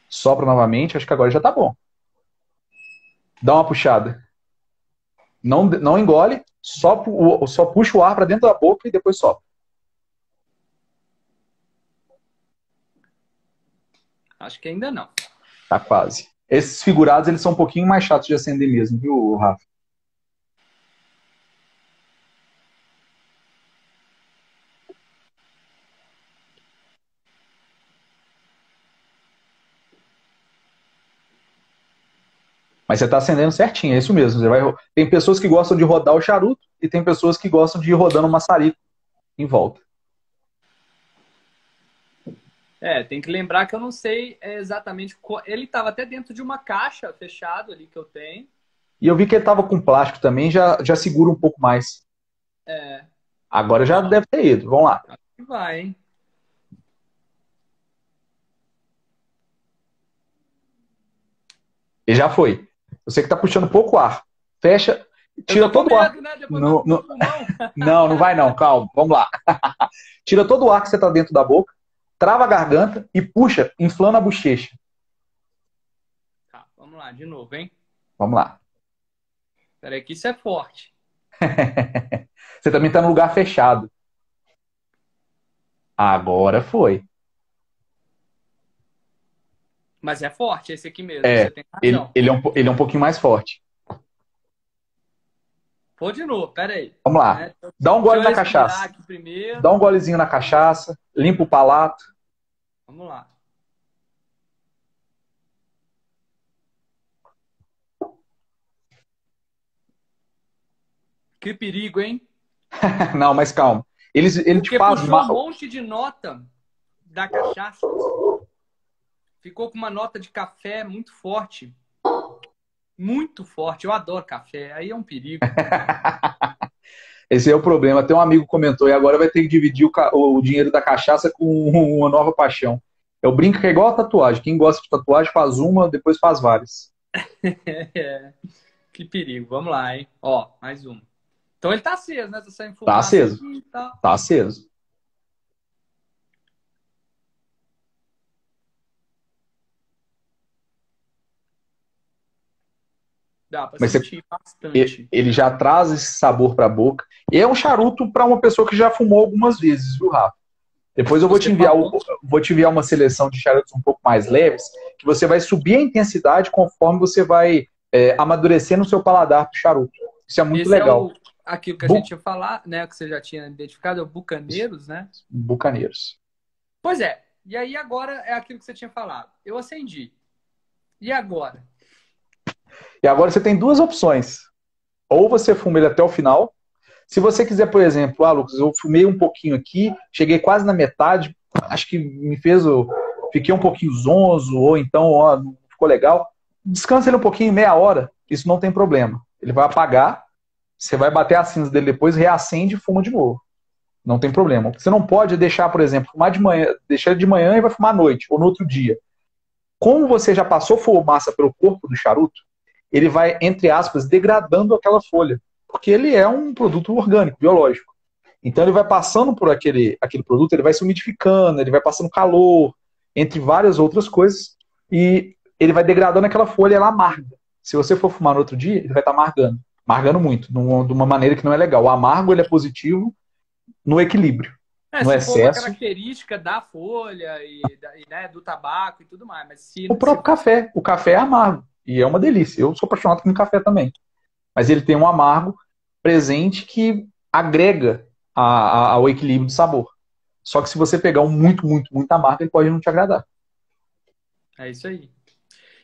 Sopra novamente, acho que agora já tá bom. Dá uma puxada. Não engole, só puxa o ar para dentro da boca e depois sopra. Acho que ainda não. Tá quase. Esses figurados, eles são um pouquinho mais chatos de acender mesmo, viu, Rafa? Mas você tá acendendo certinho, é isso mesmo. Tem pessoas que gostam de rodar o charuto e tem pessoas que gostam de ir rodando o maçarico em volta. Tem que lembrar que eu não sei exatamente. Ele estava até dentro de uma caixa fechado ali que eu tenho. E eu vi que ele tava com plástico também, já segura um pouco mais. Agora já deve ter ido. Vamos lá. Acho que vai, hein? E já foi. Você que tá puxando pouco ar. Fecha, tira todo o ar. Né? Não vai não, calma. Vamos lá. Tira todo o ar que você tá dentro da boca, trava a garganta e puxa, inflando a bochecha. Tá, vamos lá, de novo, hein? Vamos lá. Peraí, que isso é forte. Você também tá no lugar fechado. Agora foi. Mas é forte esse aqui mesmo, você É, tem ele, razão. ele é um pouquinho mais forte. Vou de novo, peraí. Vamos lá. Né? Dá um Deixa gole eu na respirar cachaça. aqui primeiro. Dá um golezinho na cachaça. Limpa o palato. Vamos lá. Que perigo, hein? Não, mas calma. Ele te Porque faz puxou um mal. monte de nota da cachaça. Ficou com uma nota de café muito forte. Muito forte. Eu adoro café. Aí é um perigo. Esse é o problema. Até um amigo comentou, e agora vai ter que dividir o dinheiro da cachaça com uma nova paixão. Eu brinco que é igual a tatuagem. Quem gosta de tatuagem faz uma, depois faz várias. É. Que perigo. Vamos lá, hein? Ó, mais uma. Então ele tá aceso, né? Tá saindo Tá fumaça aceso. aqui e tal. Tá aceso. Dá pra Mas sentir bastante. ele já traz esse sabor para a boca. E é um charuto para uma pessoa que já fumou algumas vezes, viu, Rafa? Depois eu vou te Você enviar, falou? vou te enviar uma seleção de charutos um pouco mais leves, que você vai subir a intensidade conforme você vai amadurecendo o seu paladar pro charuto. Isso é muito Esse é legal. aquilo que a gente ia falar, né? Que você já tinha identificado, é o Bucaneiros, né? Bucaneiros. Pois é. E aí agora é aquilo que você tinha falado. Eu acendi. E agora? E agora você tem duas opções. Ou você fuma ele até o final. Se você quiser, por exemplo, Lucas, eu fumei um pouquinho aqui, cheguei quase na metade, acho que fiquei um pouquinho zonzo, ou então, ó, não ficou legal. Descansa ele um pouquinho, meia hora, isso não tem problema. Ele vai apagar, você vai bater a cinza dele depois, reacende e fuma de novo. Não tem problema. Você não pode deixar, por exemplo, fumar de manhã, deixar ele de manhã e vai fumar à noite, ou no outro dia. Como você já passou fumaça pelo corpo do charuto, ele vai, entre aspas, degradando aquela folha. Porque ele é um produto orgânico, biológico. Então ele vai passando por aquele produto, ele vai se umidificando, ele vai passando calor, entre várias outras coisas, e ele vai degradando aquela folha, ela amarga. Se você for fumar no outro dia, ele vai estar amargando. Amargando muito, de uma maneira que não é legal. O amargo ele é positivo no equilíbrio. No Se for uma excesso. característica da folha né, do tabaco e tudo mais. Mas se, O próprio café. O café é amargo. E é uma delícia. Eu sou apaixonado por café também. Mas ele tem um amargo presente que agrega ao equilíbrio de sabor. Só que se você pegar um muito, muito, muito amargo, ele pode não te agradar. É isso aí.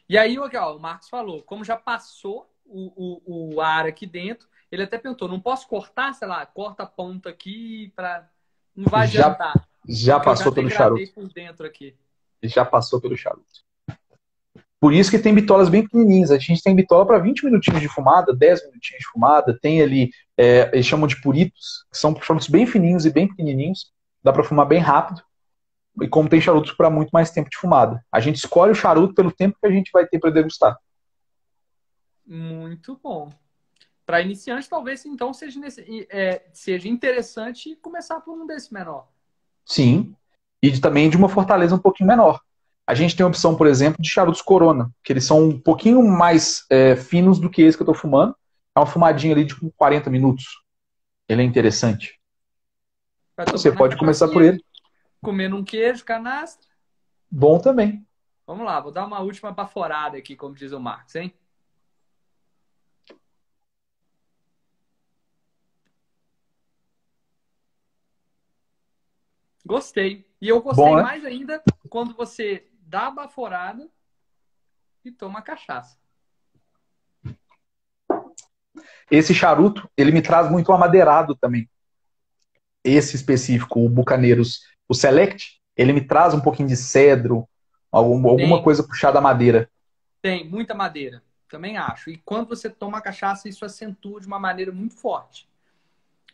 E aí, ó, o Marcos falou, como já passou o ar aqui dentro, ele até perguntou, não posso cortar, sei lá, corta a ponta aqui para não vai adiantar. Já passou pelo charuto. Por dentro aqui. Já passou pelo charuto. Por isso que tem bitolas bem pequenininhas. A gente tem bitola para 20 minutinhos de fumada, 10 minutinhos de fumada. Tem ali, eles chamam de puritos, que são charutos bem fininhos e bem pequenininhos. Dá para fumar bem rápido. E como tem charutos para muito mais tempo de fumada. A gente escolhe o charuto pelo tempo que a gente vai ter para degustar. Muito bom. Para iniciante, talvez, então, seja interessante começar por um desse menor. Sim. E também de uma fortaleza um pouquinho menor. A gente tem a opção, por exemplo, de charutos Corona, que eles são um pouquinho mais finos do que esse que eu estou fumando. É uma fumadinha ali de 40 minutos. Ele é interessante. Você pode começar por ele. Comendo um queijo, canastra. Bom também. Vamos lá, vou dar uma última baforada aqui, como diz o Marcos, hein? Gostei. E eu gostei Bom, né? mais ainda quando você dá a baforada e toma cachaça. Esse charuto, ele me traz muito amadeirado também. Esse específico, o Bucaneiros, o Select, ele me traz um pouquinho de cedro, alguma coisa puxada à madeira. Tem, muita madeira. Também acho. E quando você toma a cachaça, isso acentua de uma maneira muito forte.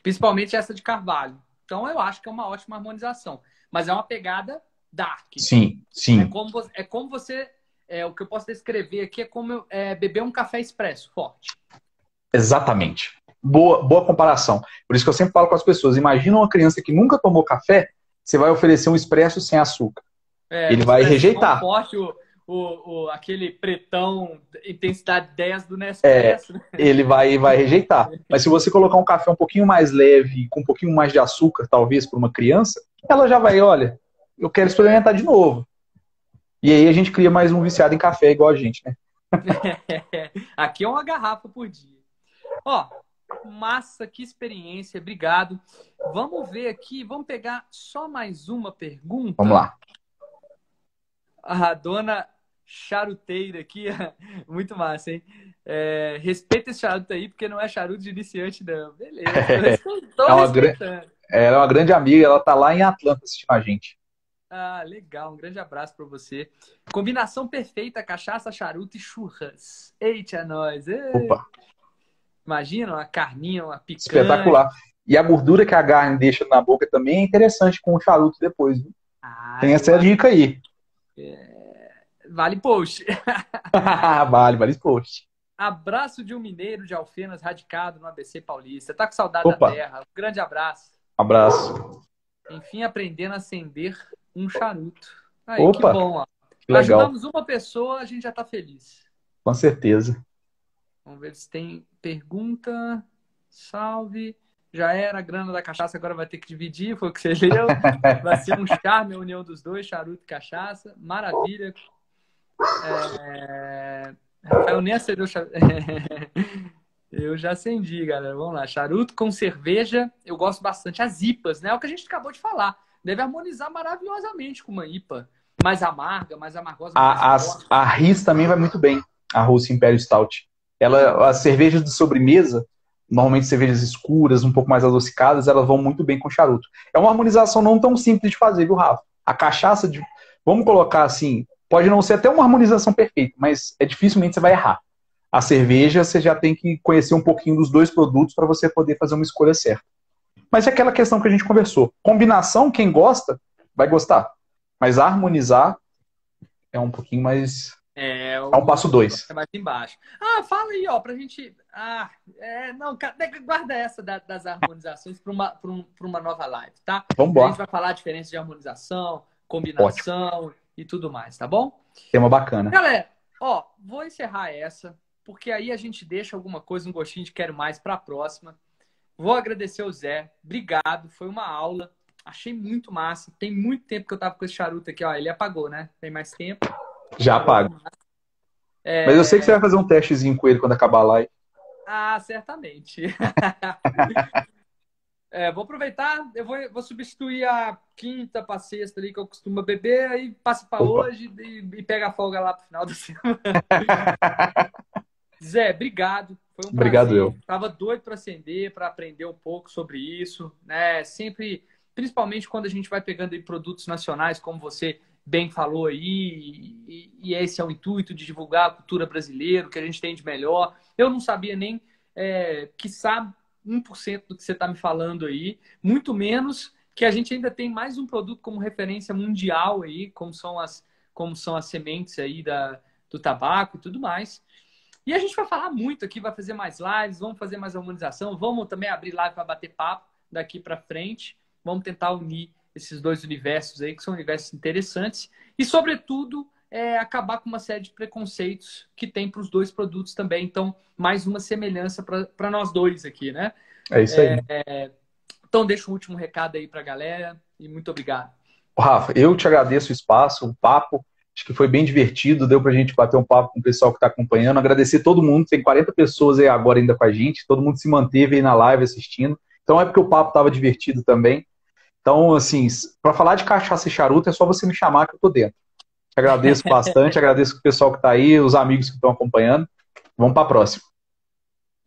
Principalmente essa de carvalho. Então eu acho que é uma ótima harmonização. Mas é uma pegada dark. Sim, sim. É como você... o que eu posso descrever aqui é como beber um café expresso forte. Exatamente. Boa comparação. Por isso que eu sempre falo com as pessoas, imagina uma criança que nunca tomou café, você vai oferecer um expresso sem açúcar. Ele vai rejeitar. Forte, aquele pretão intensidade 10 do É, Nespresso, né? ele vai rejeitar. Mas se você colocar um café um pouquinho mais leve, com um pouquinho mais de açúcar, talvez, para uma criança, ela já vai, olha, eu quero experimentar de novo. E aí a gente cria mais um viciado em café igual a gente, né? Aqui é uma garrafa por dia. Ó, massa, que experiência, obrigado. Vamos ver aqui, vamos pegar só mais uma Vamos pergunta. lá. A dona charuteira aqui, muito massa, hein? Respeita esse charuto aí, porque não é charuto de iniciante, não. Beleza, tô É uma, gran- respeitando. ela é uma grande amiga, ela tá lá em Atlanta assistindo a gente. Ah, legal, um grande abraço para você. Combinação perfeita, cachaça, charuto e churras. Eita, nós! Opa, Imagina uma carninha, uma picanha. espetacular. E a gordura que a carne deixa na boca também é interessante com o charuto depois, viu? Ah, Tem eu essa acho dica aí. vale post. Vale post. Abraço de um mineiro de Alfenas, radicado no ABC Paulista. Tá com saudade da Opa, terra. Um grande abraço. abraço. Enfim, aprendendo a acender um charuto. Aí, que Opa, bom, ó. que legal, Ajudamos uma pessoa, a gente já tá feliz. com certeza. Vamos ver se tem pergunta. Salve. Já era a grana da cachaça, agora vai ter que dividir, foi o que você leu. Vai ser um charme a união dos dois, charuto e cachaça. Maravilha. Rafael nem acendeu charuto. Eu já acendi, galera. Vamos lá. Charuto com cerveja, eu gosto bastante. As IPAs, né? É o que a gente acabou de falar. Deve harmonizar maravilhosamente com uma IPA. Mais amarga, mais amargosa, mais forte. A Riz também vai muito bem, a Russa Imperial Stout. As cervejas de sobremesa, normalmente cervejas escuras, um pouco mais adocicadas, elas vão muito bem com charuto. É uma harmonização não tão simples de fazer, viu, Rafa? A cachaça, vamos colocar assim, pode não ser até uma harmonização perfeita, mas dificilmente você vai errar. A cerveja, você já tem que conhecer um pouquinho dos dois produtos para você poder fazer uma escolha certa. Mas é aquela questão que a gente conversou. Combinação, quem gosta, vai gostar. Mas harmonizar é um pouquinho mais. É um passo dois. É mais embaixo. Ah, fala aí, ó, pra gente. Não, guarda essa das harmonizações para uma nova live, tá? Vamos A embora. gente vai falar a diferença de harmonização, combinação. Ótimo. E tudo mais, tá bom? Tema bacana. Galera, ó, vou encerrar essa, porque aí a gente deixa alguma coisa, um gostinho de quero mais para a próxima. Vou agradecer ao Zé. Obrigado, foi uma aula. Achei muito massa. Tem muito tempo que eu tava com esse charuto aqui, ó. Ele apagou, né? Tem mais tempo. Já apago. Mas eu sei que você vai fazer um testezinho com ele quando acabar a live. Ah, certamente. Vou aproveitar, eu vou substituir a quinta para sexta ali que eu costumo beber, aí passa para hoje e pega a folga lá pro final da semana. Zé, obrigado. Foi um prazer. Obrigado eu. Tava doido para acender, para aprender um pouco sobre isso, né? Sempre, principalmente quando a gente vai pegando aí produtos nacionais, como você bem falou aí, e esse é o intuito de divulgar a cultura brasileira, o que a gente tem de melhor. Eu não sabia nem, quiçá, 1% do que você está me falando aí, muito menos que a gente ainda tem mais um produto como referência mundial aí, como são as sementes aí do tabaco e tudo mais. E a gente vai falar muito aqui, vai fazer mais lives, vamos fazer mais harmonização, vamos também abrir live para bater papo daqui para frente. Vamos tentar unir esses dois universos aí, que são universos interessantes. E, sobretudo, acabar com uma série de preconceitos que tem para os dois produtos também. Então, mais uma semelhança para nós dois aqui, né? É isso aí. Então, deixa um último recado aí para a galera e muito obrigado. Rafa, eu te agradeço o espaço, o papo. Acho que foi bem divertido, deu pra gente bater um papo com o pessoal que está acompanhando. Agradecer todo mundo, tem 40 pessoas aí agora ainda com a gente, todo mundo se manteve aí na live assistindo. Então é porque o papo estava divertido também. Então, assim, para falar de cachaça e charuto é só você me chamar que eu tô dentro. Te agradeço bastante, agradeço o pessoal que está aí, os amigos que estão acompanhando. Vamos para a próxima.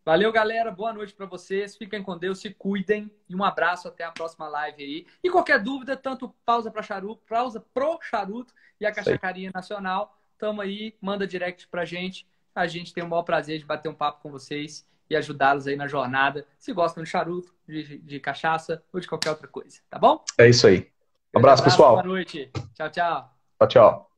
Valeu, galera. Boa noite para vocês. Fiquem com Deus, se cuidem. E um abraço até a próxima live aí. E qualquer dúvida, tanto pausa para charuto, pausa pro charuto e a Cachacaria Nacional, tamo aí, manda direct pra gente. A gente tem o maior prazer de bater um papo com vocês e ajudá-los aí na jornada. Se gostam de charuto, de cachaça ou de qualquer outra coisa, tá bom? É isso aí. Um abraço, pessoal. Boa noite. Tchau, tchau. Tchau, tchau.